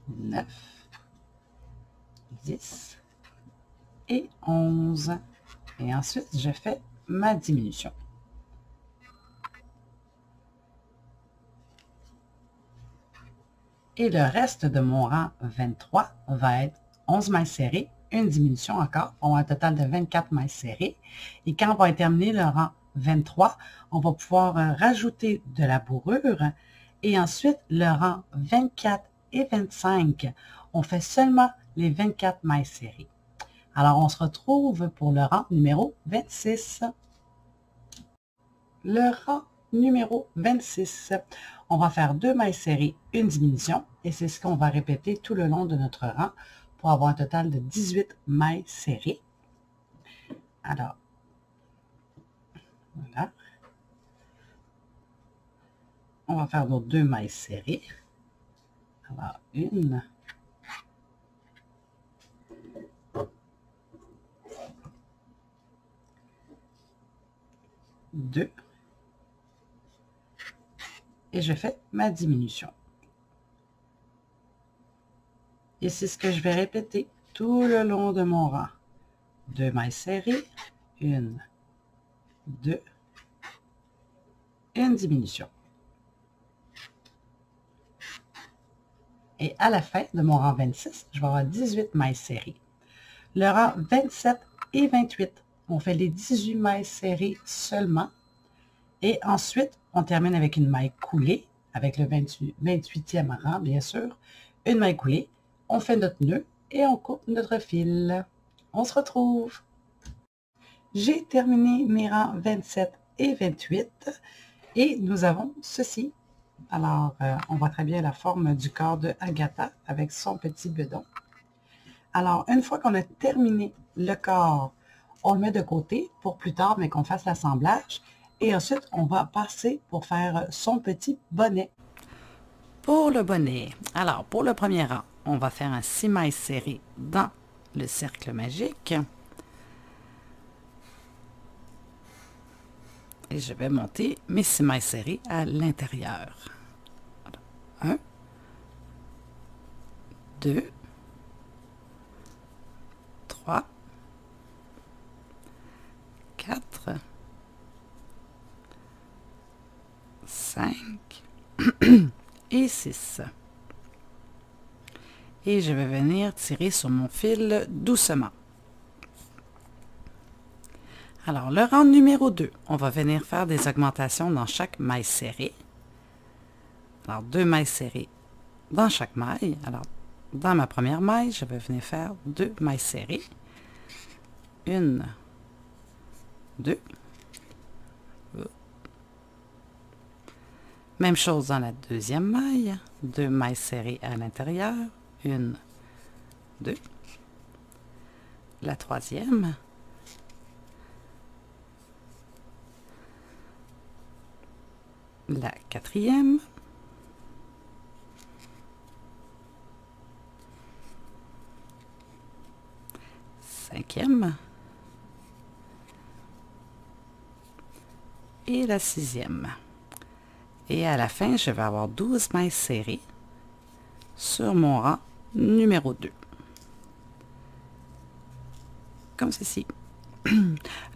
9, 10 et 11. Et ensuite, je fais ma diminution. Et le reste de mon rang 23 va être 11 mailles serrées, une diminution encore, on a un total de 24 mailles serrées. Et quand on va terminer le rang 23, on va pouvoir rajouter de la bourrure. Et ensuite, le rang 24 et 25, on fait seulement les 24 mailles serrées. Alors, on se retrouve pour le rang numéro 26. Le rang numéro 26, on va faire 2 mailles serrées, une diminution, et c'est ce qu'on va répéter tout le long de notre rang pour avoir un total de 18 mailles serrées. Alors, voilà. On va faire nos 2 mailles serrées. Alors, 1, 2, et je fais ma diminution. Et c'est ce que je vais répéter tout le long de mon rang. 2 mailles serrées, 1, 2, une diminution. Et à la fin de mon rang 26, je vais avoir 18 mailles serrées. Le rang 27 et 28, on fait les 18 mailles serrées seulement. Et ensuite, on termine avec une maille coulée, avec le 28e rang, bien sûr. Une maille coulée, on fait notre nœud et on coupe notre fil. On se retrouve. J'ai terminé mes rangs 27 et 28 et nous avons ceci. Alors, on voit très bien la forme du corps de Agatha avec son petit bedon. Alors, une fois qu'on a terminé le corps, on le met de côté pour plus tard, mais qu'on fasse l'assemblage. Et ensuite, on va passer pour faire son petit bonnet. Pour le bonnet, alors pour le premier rang, on va faire un 6 mailles serrées dans le cercle magique. Et je vais monter mes 6 mailles serrées à l'intérieur. 1, 2, 3, 4, 5 et 6. Et je vais venir tirer sur mon fil doucement. Alors, le rang numéro 2, on va venir faire des augmentations dans chaque maille serrée. Alors, 2 mailles serrées dans chaque maille. Alors, dans ma première maille, je vais venir faire 2 mailles serrées. 1, 2. Même chose dans la deuxième maille. 2 mailles serrées à l'intérieur. 1, 2. La troisième. La quatrième. Cinquième. et la 6e. Et à la fin, je vais avoir 12 mailles serrées sur mon rang numéro 2. Comme ceci.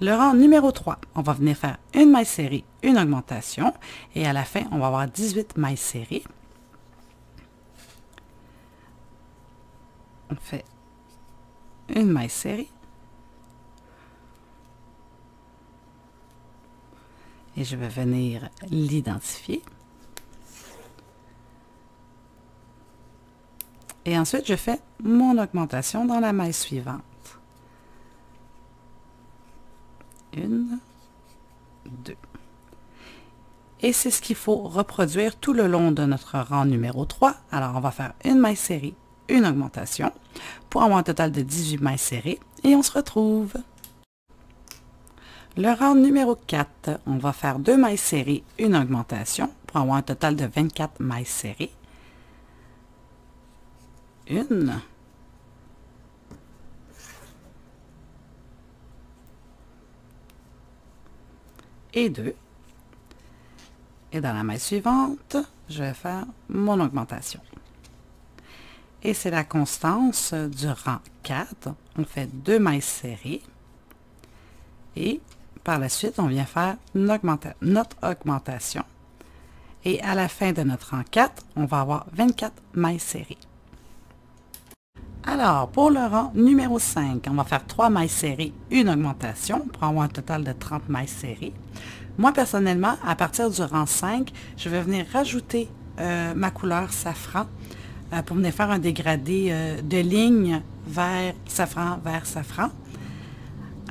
Le rang numéro 3, on va venir faire une maille serrée, une augmentation. Et à la fin, on va avoir 18 mailles serrées. On fait une maille serrée. Et je vais venir l'identifier. Et ensuite, je fais mon augmentation dans la maille suivante. 1, 2. Et c'est ce qu'il faut reproduire tout le long de notre rang numéro 3. Alors, on va faire une maille serrée, une augmentation, pour avoir un total de 18 mailles serrées. Et on se retrouve. Le rang numéro 4, on va faire 2 mailles serrées, une augmentation, pour avoir un total de 24 mailles serrées. 1, 2. Et dans la maille suivante, je vais faire mon augmentation. Et c'est la constance du rang 4. On fait 2 mailles serrées. Et par la suite, on vient faire notre augmentation. Et à la fin de notre rang 4, on va avoir 24 mailles serrées. Alors, pour le rang numéro 5, on va faire 3 mailles serrées, une augmentation, pour avoir un total de 30 mailles serrées. Moi, personnellement, à partir du rang 5, je vais venir rajouter ma couleur safran pour venir faire un dégradé de lignes vers safran, vers safran.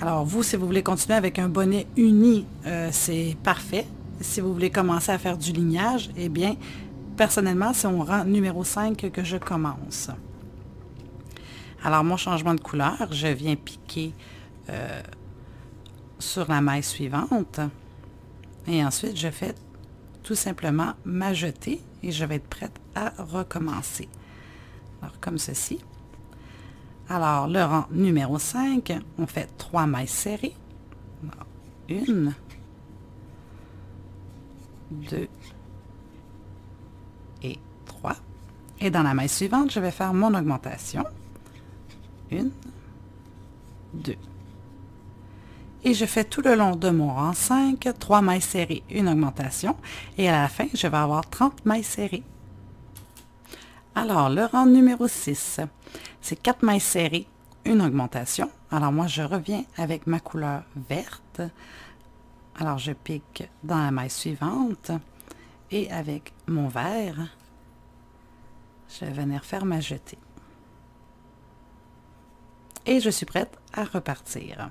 Alors, vous, si vous voulez continuer avec un bonnet uni, c'est parfait. Si vous voulez commencer à faire du lignage, eh bien, personnellement, c'est au rang numéro 5 que je commence. Alors, mon changement de couleur, je viens piquer sur la maille suivante. Et ensuite, je fais tout simplement ma jetée et je vais être prête à recommencer. Alors, comme ceci. Alors, le rang numéro 5, on fait 3 mailles serrées. Alors, 1, 2 et 3. Et dans la maille suivante, je vais faire mon augmentation. 1, 2. Et je fais tout le long de mon rang 5, 3 mailles serrées, une augmentation. Et à la fin, je vais avoir 30 mailles serrées. Alors, le rang numéro 6, c'est 4 mailles serrées, une augmentation. Alors, moi, je reviens avec ma couleur verte. Alors, je pique dans la maille suivante. Et avec mon vert, je vais venir faire ma jetée. Et je suis prête à repartir.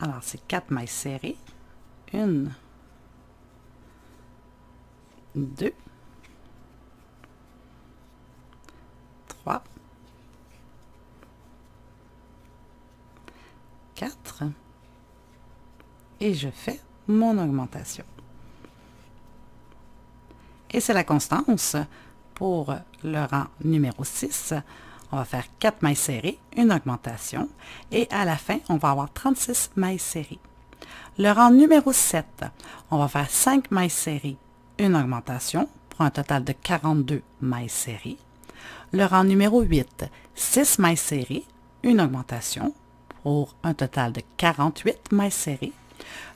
Alors, c'est 4 mailles serrées. 1, 2, 3, 4. Et je fais mon augmentation. Et c'est la constance pour le rang numéro 6. On va faire 4 mailles serrées, une augmentation, et à la fin, on va avoir 36 mailles serrées. Le rang numéro 7, on va faire 5 mailles serrées, une augmentation, pour un total de 42 mailles serrées. Le rang numéro 8, 6 mailles serrées, une augmentation, pour un total de 48 mailles serrées.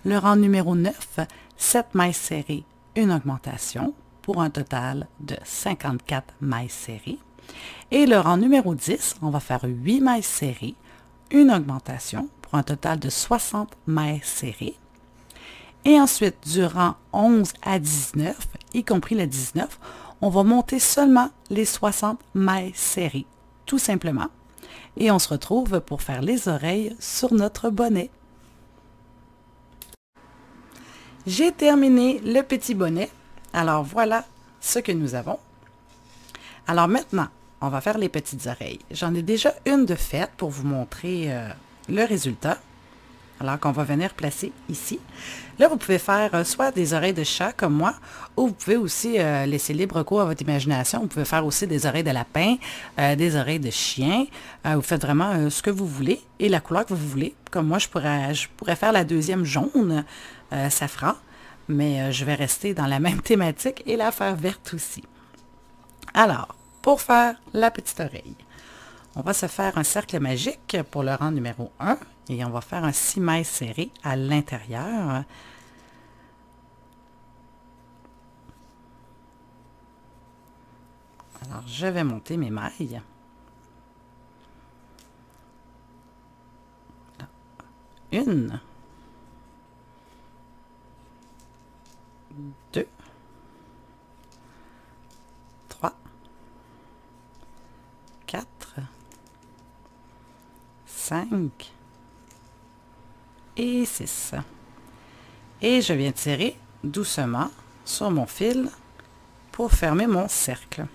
Le rang numéro 9, 7 mailles serrées, une augmentation, pour un total de 54 mailles serrées. Et le rang numéro 10, on va faire 8 mailles serrées, une augmentation pour un total de 60 mailles serrées. Et ensuite, du rang 11 à 19, y compris le 19, on va monter seulement les 60 mailles serrées, tout simplement. Et on se retrouve pour faire les oreilles sur notre bonnet. J'ai terminé le petit bonnet. Alors voilà ce que nous avons. Alors maintenant, on va faire les petites oreilles. J'en ai déjà une de faite pour vous montrer le résultat. Alors qu'on va venir placer ici. Là, vous pouvez faire soit des oreilles de chat comme moi, ou vous pouvez aussi laisser libre cours à votre imagination. Vous pouvez faire aussi des oreilles de lapin, des oreilles de chien. Vous faites vraiment ce que vous voulez et la couleur que vous voulez. Comme moi, je pourrais faire la deuxième jaune. safran, mais je vais rester dans la même thématique et la faire verte aussi. Alors, pour faire la petite oreille, on va se faire un cercle magique pour le rang numéro 1 et on va faire un 6 mailles serrées à l'intérieur. Alors, je vais monter mes mailles. Une, 2, 3, 4, 5 et 6. Et je viens tirer doucement sur mon fil pour fermer mon cercle.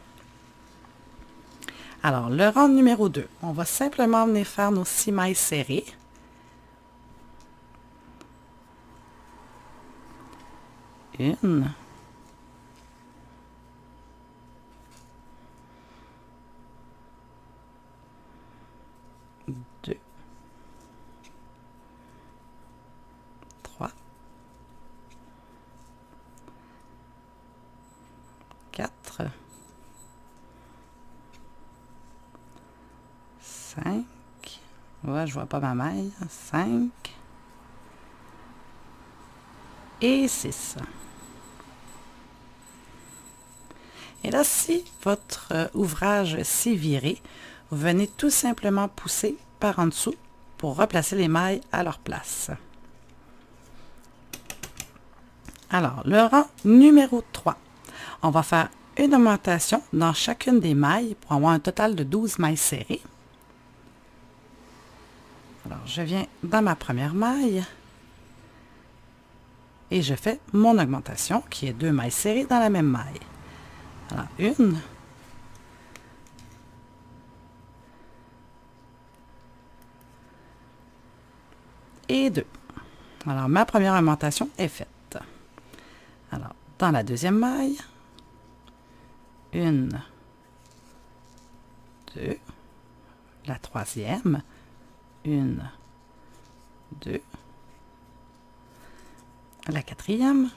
Alors, le rang numéro 2, on va simplement venir faire nos 6 mailles serrées. Une, deux, trois, quatre, 5, ouais, je vois pas ma maille, 5 et 6. Et là, si votre ouvrage s'est viré, vous venez tout simplement pousser par en dessous pour replacer les mailles à leur place. Alors, le rang numéro 3, on va faire une augmentation dans chacune des mailles pour avoir un total de 12 mailles serrées. Alors, je viens dans ma première maille et je fais mon augmentation qui est 2 mailles serrées dans la même maille. Alors, une, et 2. Alors, ma première augmentation est faite. Alors, dans la deuxième maille, une, 2, la troisième, une, 2, la quatrième,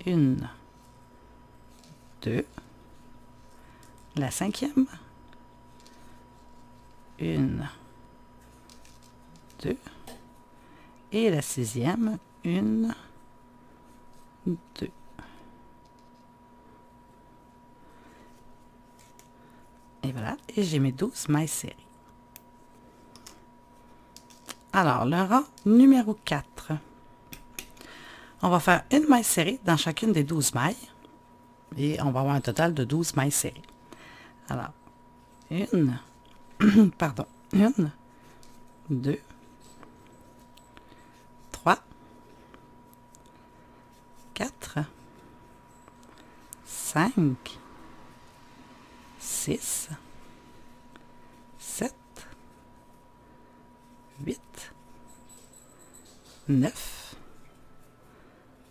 une, 2, la cinquième, une, 2, et la sixième, une, 2. Et voilà, et j'ai mes 12 mailles serrées. Alors, le rang numéro 4. On va faire une maille serrée dans chacune des 12 mailles. Et on va avoir un total de 12 mailles serrées. Alors, une, pardon, une, 2, 3, 4, 5, 6, 7, 8, 9,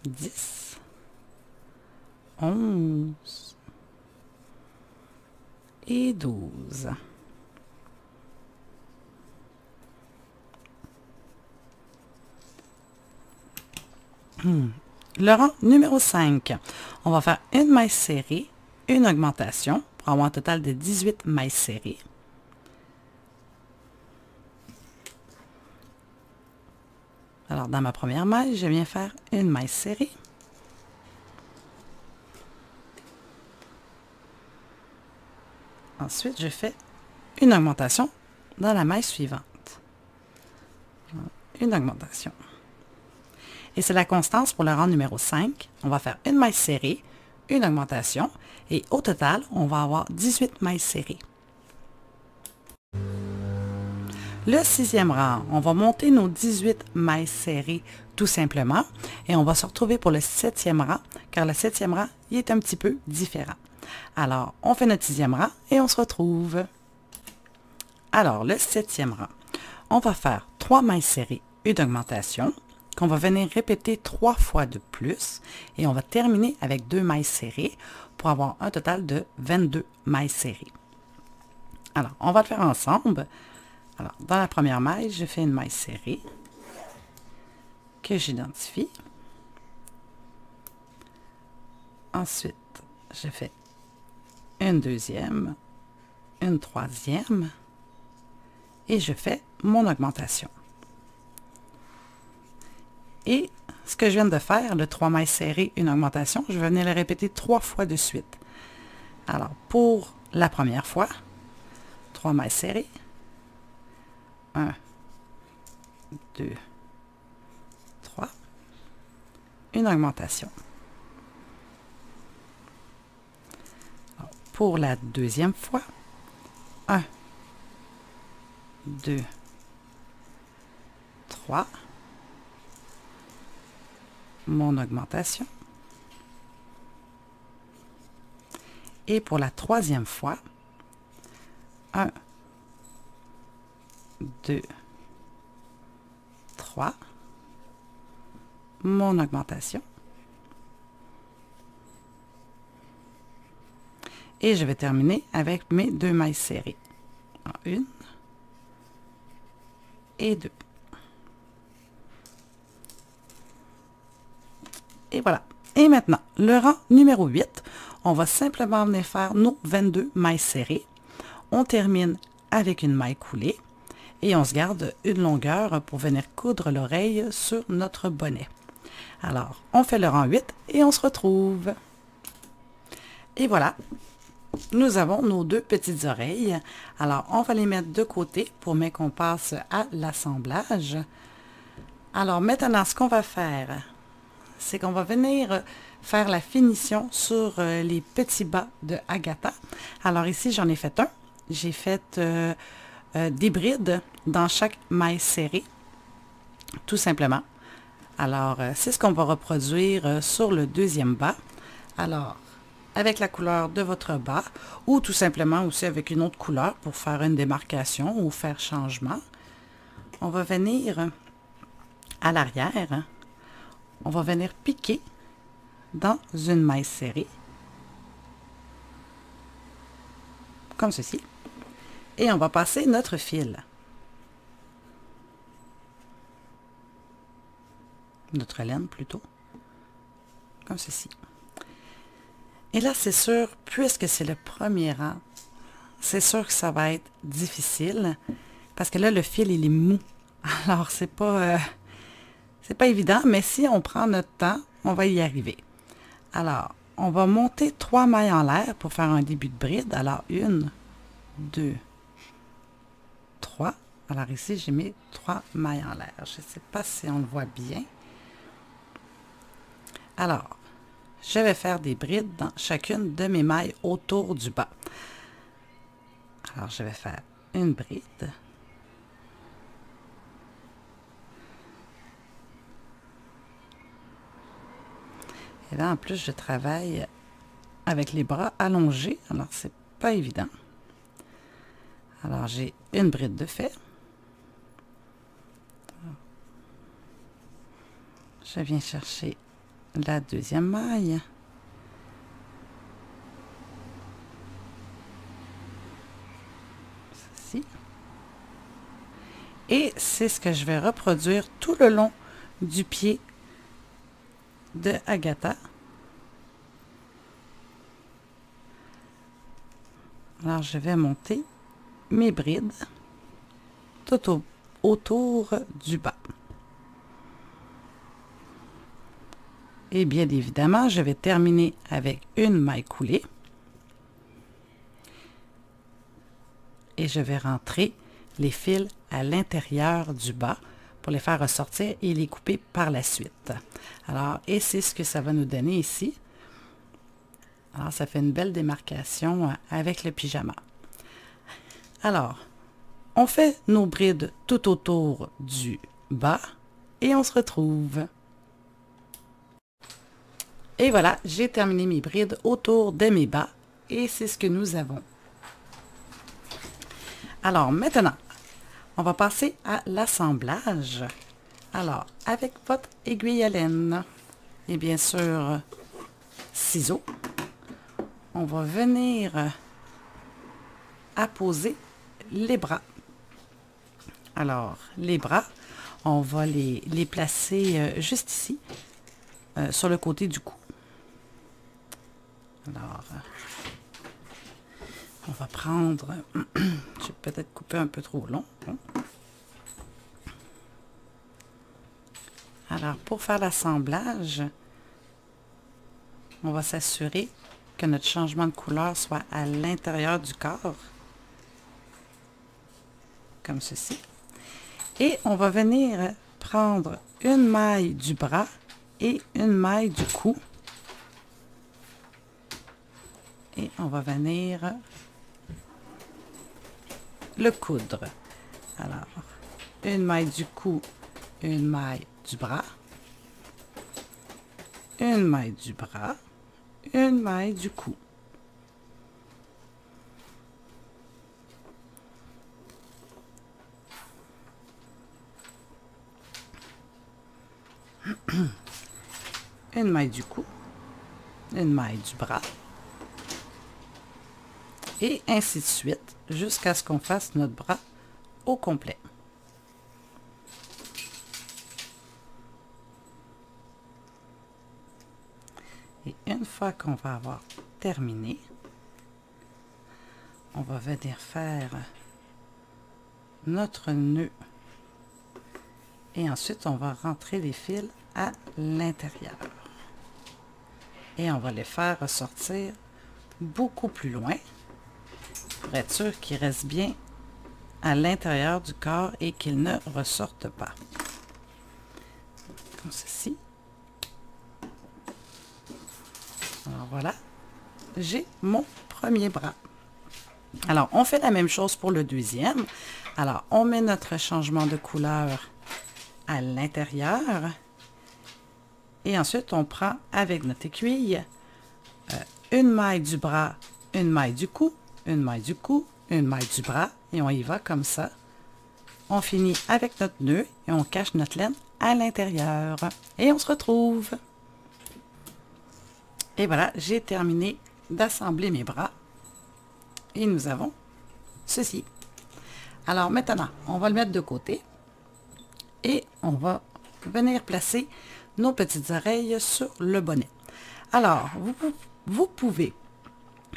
10, 11 et 12. Le rang numéro 5, on va faire une maille serrée, une augmentation pour avoir un total de 18 mailles serrées. Alors, dans ma première maille, je viens faire une maille serrée. Ensuite, je fais une augmentation dans la maille suivante. Une augmentation. Et c'est la constance pour le rang numéro 5. On va faire une maille serrée, une augmentation, et au total, on va avoir 18 mailles serrées. Le 6e rang, on va monter nos 18 mailles serrées tout simplement, et on va se retrouver pour le 7e rang, car le 7e rang, il est un petit peu différent. Alors, on fait notre 6e rang et on se retrouve. Alors, le 7e rang, on va faire 3 mailles serrées, une augmentation, qu'on va venir répéter 3 fois de plus, et on va terminer avec 2 mailles serrées pour avoir un total de 22 mailles serrées. Alors, on va le faire ensemble. Alors, dans la première maille, je fais une maille serrée que j'identifie. Ensuite, je fais une deuxième, une troisième et je fais mon augmentation. Et ce que je viens de faire, le 3 mailles serrées, une augmentation, je vais venir le répéter 3 fois de suite. Alors, pour la première fois, 3 mailles serrées, 1, 2, 3, une augmentation. Alors, pour la deuxième fois, 1, 2, 3, mon augmentation. Et pour la troisième fois, 1, 2, 3, mon augmentation. Et je vais terminer avec mes 2 mailles serrées. Une et 2. Et voilà. Et maintenant, le rang numéro 8, on va simplement venir faire nos 22 mailles serrées. On termine avec une maille coulée et on se garde une longueur pour venir coudre l'oreille sur notre bonnet. Alors, on fait le rang 8 et on se retrouve. Et voilà, nous avons nos 2 petites oreilles. Alors, on va les mettre de côté pour bien qu'on passe à l'assemblage. Alors, maintenant, ce qu'on va faire, c'est qu'on va venir faire la finition sur les petits bas de Agatha. Alors ici, j'en ai fait un. J'ai fait des brides dans chaque maille serrée, tout simplement. Alors, c'est ce qu'on va reproduire sur le deuxième bas. Alors, avec la couleur de votre bas, ou tout simplement aussi avec une autre couleur pour faire une démarcation ou faire changement, on va venir à l'arrière. On va venir piquer dans une maille serrée, comme ceci, et on va passer notre fil, notre laine plutôt, comme ceci. Et là, c'est sûr, puisque c'est le premier rang, c'est sûr que ça va être difficile, parce que là, le fil, il est mou. Alors, c'est pas évident, mais si on prend notre temps, on va y arriver. Alors, on va monter 3 mailles en l'air pour faire un début de bride. Alors, 1, 2, 3. Alors ici, j'ai mis 3 mailles en l'air. Je ne sais pas si on le voit bien. Alors, je vais faire des brides dans chacune de mes mailles autour du bas. Alors, je vais faire une bride. Et là, en plus, je travaille avec les bras allongés, alors c'est pas évident. Alors, j'ai une bride de fait. Je viens chercher la deuxième maille. Ceci. Et c'est ce que je vais reproduire tout le long du pied de Agatha. Alors, je vais monter mes brides tout autour du bas. Et bien évidemment, je vais terminer avec une maille coulée. Et je vais rentrer les fils à l'intérieur du bas pour les faire ressortir et les couper par la suite. Alors, et c'est ce que ça va nous donner ici. Alors, ça fait une belle démarcation avec le pyjama. Alors, on fait nos brides tout autour du bas et on se retrouve. Et voilà, j'ai terminé mes brides autour de mes bas et c'est ce que nous avons. Alors, maintenant, on va passer à l'assemblage. Alors, avec votre aiguille à laine et bien sûr, ciseaux, on va venir apposer les bras. Alors, les bras, on va les placer juste ici, sur le côté du cou. Alors, on va prendre, j'ai peut-être coupé un peu trop long. Alors, pour faire l'assemblage, on va s'assurer que notre changement de couleur soit à l'intérieur du corps, comme ceci. Et on va venir prendre une maille du bras et une maille du cou. Et on va venir le coudre. Alors, une maille du cou, une maille du bras, une maille du bras, une maille du cou. Une maille du cou, une maille du bras, et ainsi de suite, jusqu'à ce qu'on fasse notre bras au complet. Et une fois qu'on va avoir terminé, on va venir faire notre nœud. Et ensuite, on va rentrer les fils à l'intérieur. Et on va les faire ressortir beaucoup plus loin pour être sûr qu'ils restent bien à l'intérieur du corps et qu'ils ne ressortent pas. Comme ceci. Alors voilà, j'ai mon premier bras. Alors, on fait la même chose pour le deuxième. Alors, on met notre changement de couleur à l'intérieur. Et ensuite, on prend avec notre aiguille une maille du bras, une maille du cou, une maille du cou, une maille du bras. Et on y va comme ça. On finit avec notre nœud et on cache notre laine à l'intérieur. Et on se retrouve. Et voilà, j'ai terminé d'assembler mes bras. Et nous avons ceci. Alors maintenant, on va le mettre de côté. Et on va venir placer nos petites oreilles sur le bonnet. Alors, vous pouvez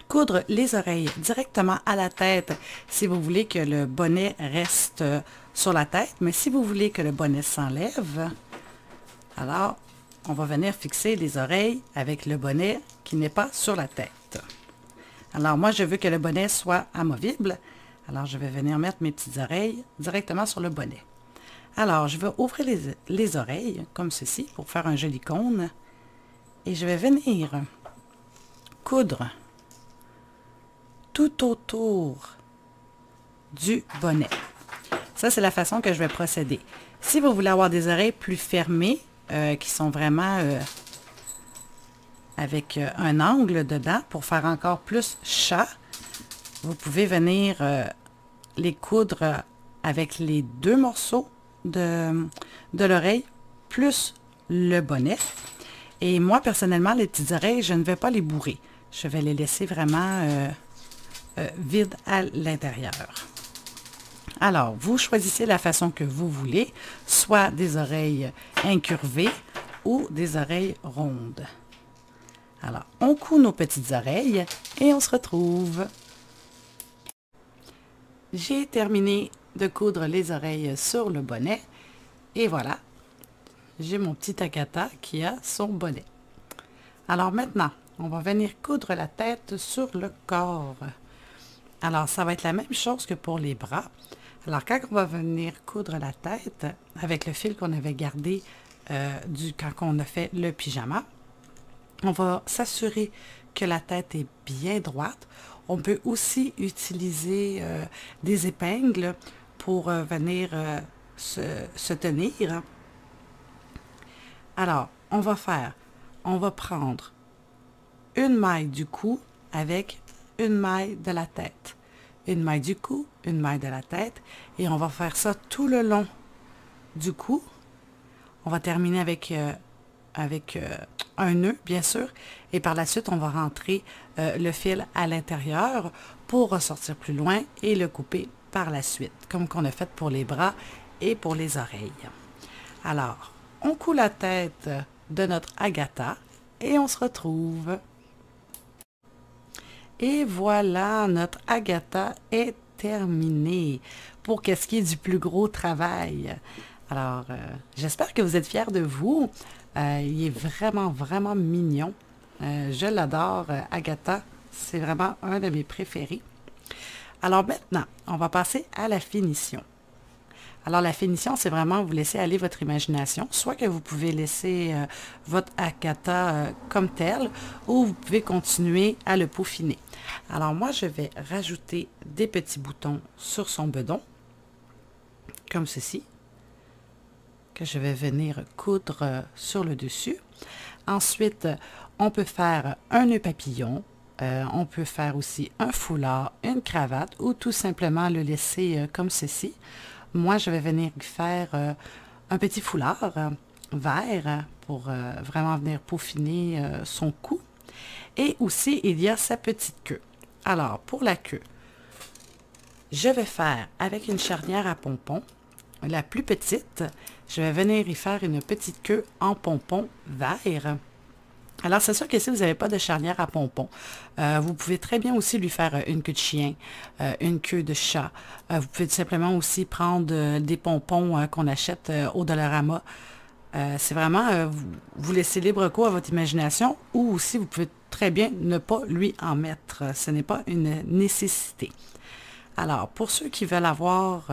coudre les oreilles directement à la tête si vous voulez que le bonnet reste sur la tête. Mais si vous voulez que le bonnet s'enlève, alors on va venir fixer les oreilles avec le bonnet qui n'est pas sur la tête. Alors moi, je veux que le bonnet soit amovible. Alors je vais venir mettre mes petites oreilles directement sur le bonnet. Alors, je vais ouvrir les oreilles, comme ceci, pour faire un joli cône. Et je vais venir coudre tout autour du bonnet. Ça, c'est la façon que je vais procéder. Si vous voulez avoir des oreilles plus fermées, qui sont vraiment avec un angle dedans, pour faire encore plus chat, vous pouvez venir les coudre avec les deux morceaux de l'oreille plus le bonnet. Et moi personnellement, les petites oreilles, je ne vais pas les bourrer, je vais les laisser vraiment vides à l'intérieur. Alors vous choisissez la façon que vous voulez, soit des oreilles incurvées ou des oreilles rondes. Alors on coud nos petites oreilles et on se retrouve. J'ai terminé de coudre les oreilles sur le bonnet. Et voilà, j'ai mon petit Agatha qui a son bonnet. Alors maintenant, on va venir coudre la tête sur le corps. Alors, ça va être la même chose que pour les bras. Alors, quand on va venir coudre la tête avec le fil qu'on avait gardé quand on a fait le pyjama, on va s'assurer que la tête est bien droite. On peut aussi utiliser des épingles pour venir se tenir. Alors, on va prendre une maille du cou avec une maille de la tête. Une maille du cou, une maille de la tête. Et on va faire ça tout le long du cou. On va terminer avec un nœud, bien sûr. Et par la suite, on va rentrer le fil à l'intérieur pour ressortir plus loin et le couper par la suite, comme qu'on a fait pour les bras et pour les oreilles. Alors, on coud la tête de notre Agatha et on se retrouve. Et voilà, notre Agatha est terminée pour qu'est-ce qui est du plus gros travail. Alors, j'espère que vous êtes fiers de vous. Il est vraiment, vraiment mignon. Je l'adore, Agatha. C'est vraiment un de mes préférés. Alors maintenant, on va passer à la finition. Alors la finition, c'est vraiment vous laisser aller votre imagination, soit que vous pouvez laisser votre Agatha comme tel, ou vous pouvez continuer à le peaufiner. Alors moi, je vais rajouter des petits boutons sur son bedon, comme ceci, que je vais venir coudre sur le dessus. Ensuite, on peut faire un nœud papillon, on peut faire aussi un foulard, une cravate, ou tout simplement le laisser comme ceci. Moi, je vais venir faire un petit foulard vert pour vraiment venir peaufiner son cou. Et aussi, il y a sa petite queue. Alors, pour la queue, je vais faire avec une charnière à pompons, la plus petite, je vais venir y faire une petite queue en pompon vert. Alors, c'est sûr que si vous n'avez pas de charnière à pompons, vous pouvez très bien aussi lui faire une queue de chien, une queue de chat. Vous pouvez tout simplement aussi prendre des pompons qu'on achète au Dollarama. C'est vraiment, vous laissez libre cours à votre imagination, ou aussi vous pouvez très bien ne pas lui en mettre. Ce n'est pas une nécessité. Alors, pour ceux qui veulent avoir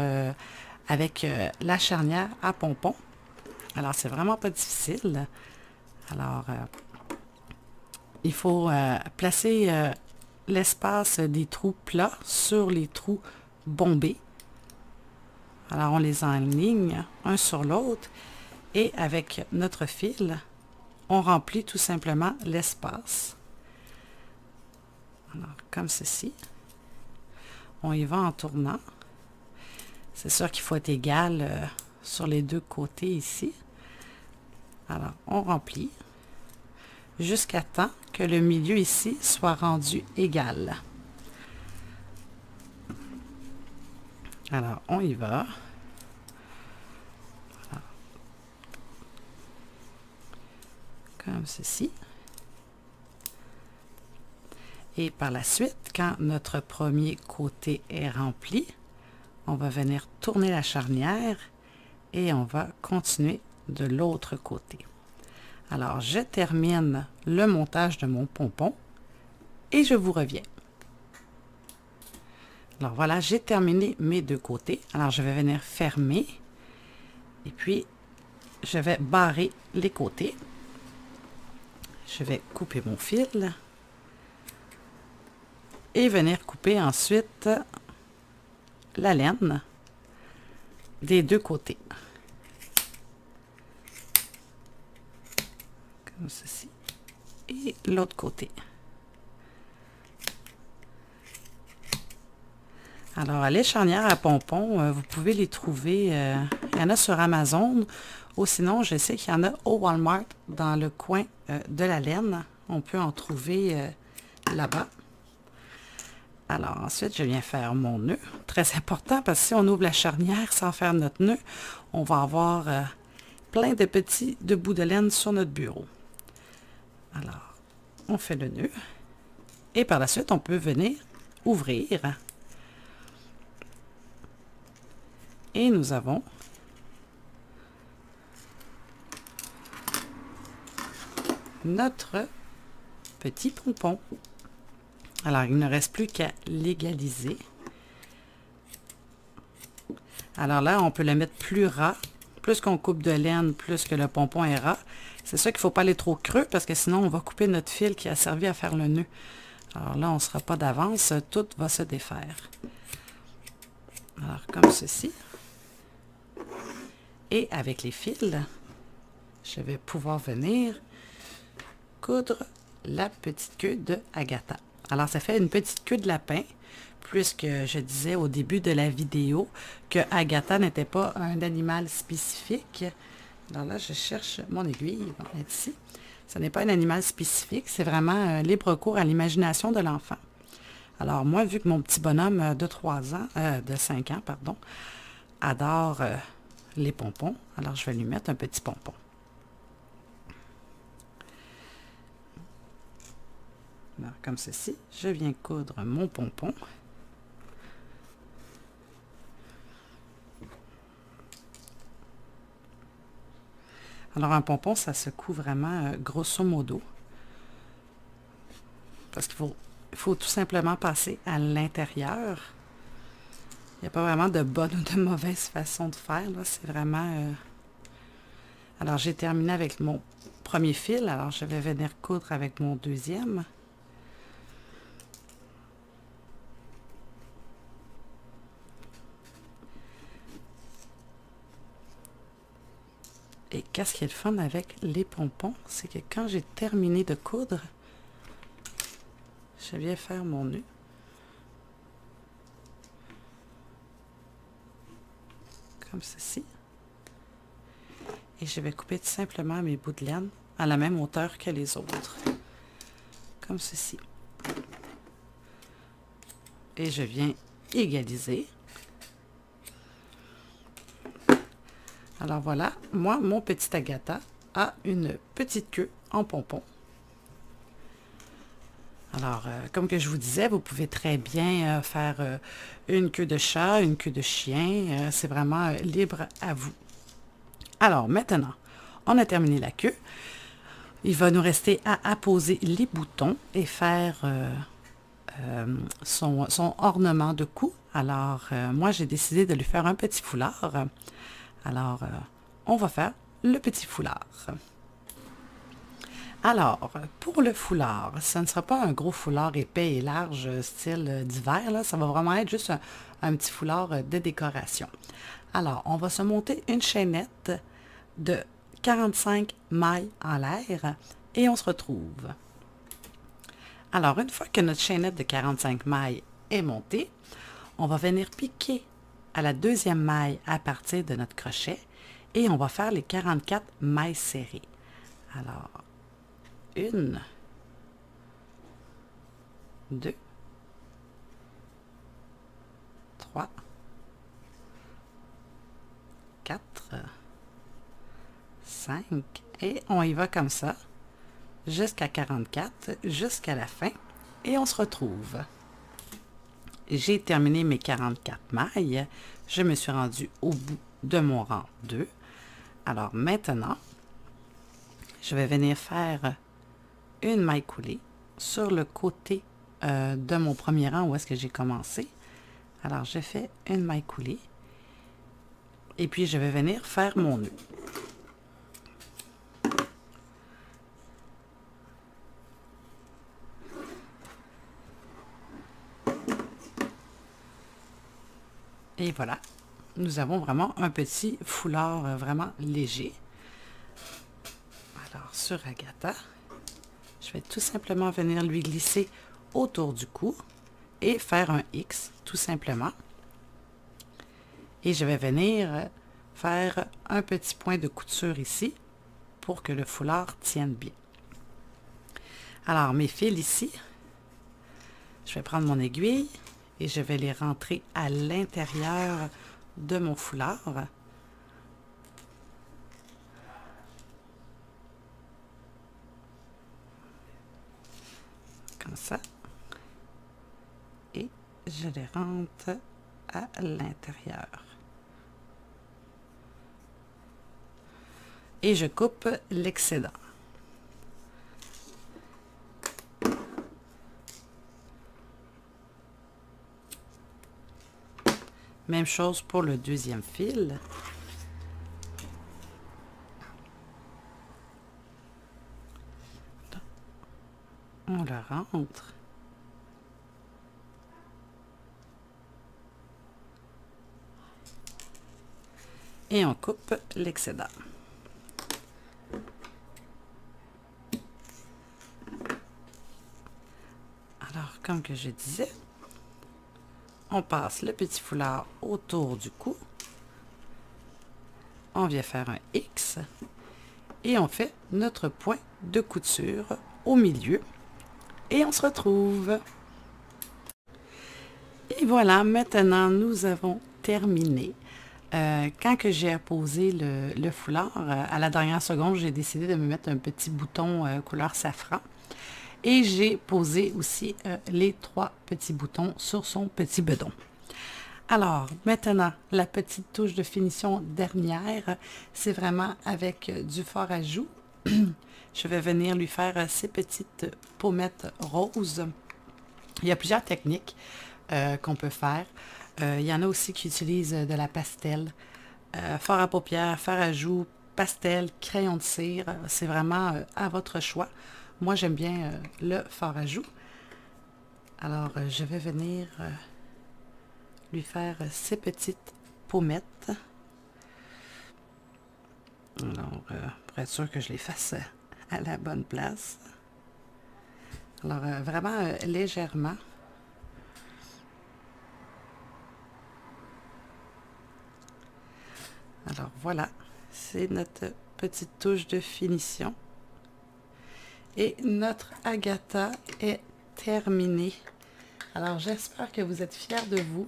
avec la charnière à pompons, alors c'est vraiment pas difficile. Alors, il faut placer l'espace des trous plats sur les trous bombés. Alors, on les enligne un sur l'autre et avec notre fil, on remplit tout simplement l'espace. Alors, comme ceci. On y va en tournant. C'est sûr qu'il faut être égal sur les deux côtés ici. Alors, on remplit jusqu'à temps que le milieu ici soit rendu égal. Alors, on y va. Voilà. Comme ceci. Et par la suite, quand notre premier côté est rempli, on va venir tourner la charnière et on va continuer de l'autre côté. Alors, je termine le montage de mon pompon et je vous reviens. Alors voilà, j'ai terminé mes deux côtés. Alors, je vais venir fermer et puis je vais barrer les côtés. Je vais couper mon fil et venir couper ensuite la laine des deux côtés. Comme ceci. Et l'autre côté. Alors, les charnières à pompons, vous pouvez les trouver, il y en a sur Amazon, ou sinon, je sais qu'il y en a au Walmart dans le coin de la laine. On peut en trouver là-bas. Alors, ensuite, je viens faire mon nœud. Très important, parce que si on ouvre la charnière sans faire notre nœud, on va avoir plein de petits bouts de laine sur notre bureau. Alors, on fait le nœud. Et par la suite, on peut venir ouvrir. Et nous avons notre petit pompon. Alors, il ne reste plus qu'à l'égaliser. Alors là, on peut le mettre plus ras. Plus qu'on coupe de laine, plus que le pompon est ras. C'est sûr qu'il ne faut pas aller trop creux parce que sinon, on va couper notre fil qui a servi à faire le nœud. Alors là, on ne sera pas d'avance. Tout va se défaire. Alors, comme ceci. Et avec les fils, je vais pouvoir venir coudre la petite queue de Agatha. Alors, ça fait une petite queue de lapin, puisque je disais au début de la vidéo que Agatha n'était pas un animal spécifique. Alors là, je cherche mon aiguille, il va être ici. Ce n'est pas un animal spécifique, c'est vraiment libre cours à l'imagination de l'enfant. Alors moi, vu que mon petit bonhomme de 3 ans, de 5 ans, pardon, adore les pompons, alors je vais lui mettre un petit pompon. Alors, comme ceci, je viens coudre mon pompon. Alors, un pompon, ça se coud vraiment grosso modo. Parce qu'il faut tout simplement passer à l'intérieur. Il n'y a pas vraiment de bonne ou de mauvaise façon de faire. C'est vraiment... Alors, j'ai terminé avec mon premier fil. Alors, je vais venir coudre avec mon deuxième. Et qu'est-ce qui est le fun avec les pompons, c'est que quand j'ai terminé de coudre, je viens faire mon nœud. Comme ceci. Et je vais couper tout simplement mes bouts de laine à la même hauteur que les autres. Comme ceci. Et je viens égaliser. Alors voilà, moi, mon petit Agatha a une petite queue en pompon. Alors, comme que je vous disais, vous pouvez très bien faire une queue de chat, une queue de chien. C'est vraiment libre à vous. Alors, maintenant, on a terminé la queue. Il va nous rester à apposer les boutons et faire son ornement de cou. Alors, moi, j'ai décidé de lui faire un petit foulard. Alors, on va faire le petit foulard. Alors, pour le foulard, ce ne sera pas un gros foulard épais et large, style d'hiver. Ça va vraiment être juste un petit foulard de décoration. Alors, on va se monter une chaînette de 45 mailles en l'air et on se retrouve. Alors, une fois que notre chaînette de 45 mailles est montée, on va venir piquer à la deuxième maille à partir de notre crochet et on va faire les 44 mailles serrées. Alors, 1, 2, 3, 4, 5 et on y va comme ça jusqu'à 44, jusqu'à la fin et on se retrouve. J'ai terminé mes 44 mailles. Je me suis rendue au bout de mon rang 2. Alors maintenant, je vais venir faire une maille coulée sur le côté de mon premier rang où est-ce que j'ai commencé. Alors, je fais une maille coulée. Et puis, je vais venir faire mon nœud. Et voilà, nous avons vraiment un petit foulard vraiment léger. Alors, sur Agatha, je vais tout simplement venir lui glisser autour du cou et faire un X, tout simplement. Et je vais venir faire un petit point de couture ici pour que le foulard tienne bien. Alors, mes fils ici, je vais prendre mon aiguille et je vais les rentrer à l'intérieur de mon foulard. Comme ça. Et je les rentre à l'intérieur. Et je coupe l'excédent. Même chose pour le deuxième fil. On le rentre. Et on coupe l'excédent. Alors, comme que je disais, on passe le petit foulard autour du cou. On vient faire un X. Et on fait notre point de couture au milieu. Et on se retrouve. Et voilà, maintenant nous avons terminé. Quand que j'ai apposé le foulard, à la dernière seconde, j'ai décidé de me mettre un petit bouton couleur safran. Et j'ai posé aussi les 3 petits boutons sur son petit bedon. Alors, maintenant, la petite touche de finition dernière, c'est vraiment avec du fard à joues. Je vais venir lui faire ces petites pommettes roses. Il y a plusieurs techniques qu'on peut faire. Il y en a aussi qui utilisent de la pastel, fard à paupières, fard à joues, pastel, crayon de cire. C'est vraiment à votre choix. Moi, j'aime bien le fard à joues. Alors, je vais venir lui faire ces petites pommettes. Alors, pour être sûr que je les fasse à la bonne place. Alors, vraiment légèrement. Alors, voilà. C'est notre petite touche de finition. Et notre Agatha est terminée. Alors, j'espère que vous êtes fiers de vous.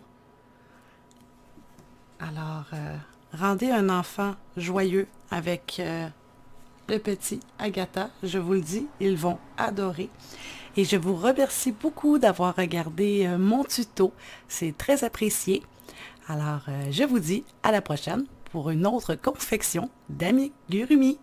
Alors, rendez un enfant joyeux avec le petit Agatha. Je vous le dis, ils vont adorer. Et je vous remercie beaucoup d'avoir regardé mon tuto. C'est très apprécié. Alors, je vous dis à la prochaine pour une autre confection d'amigurumi.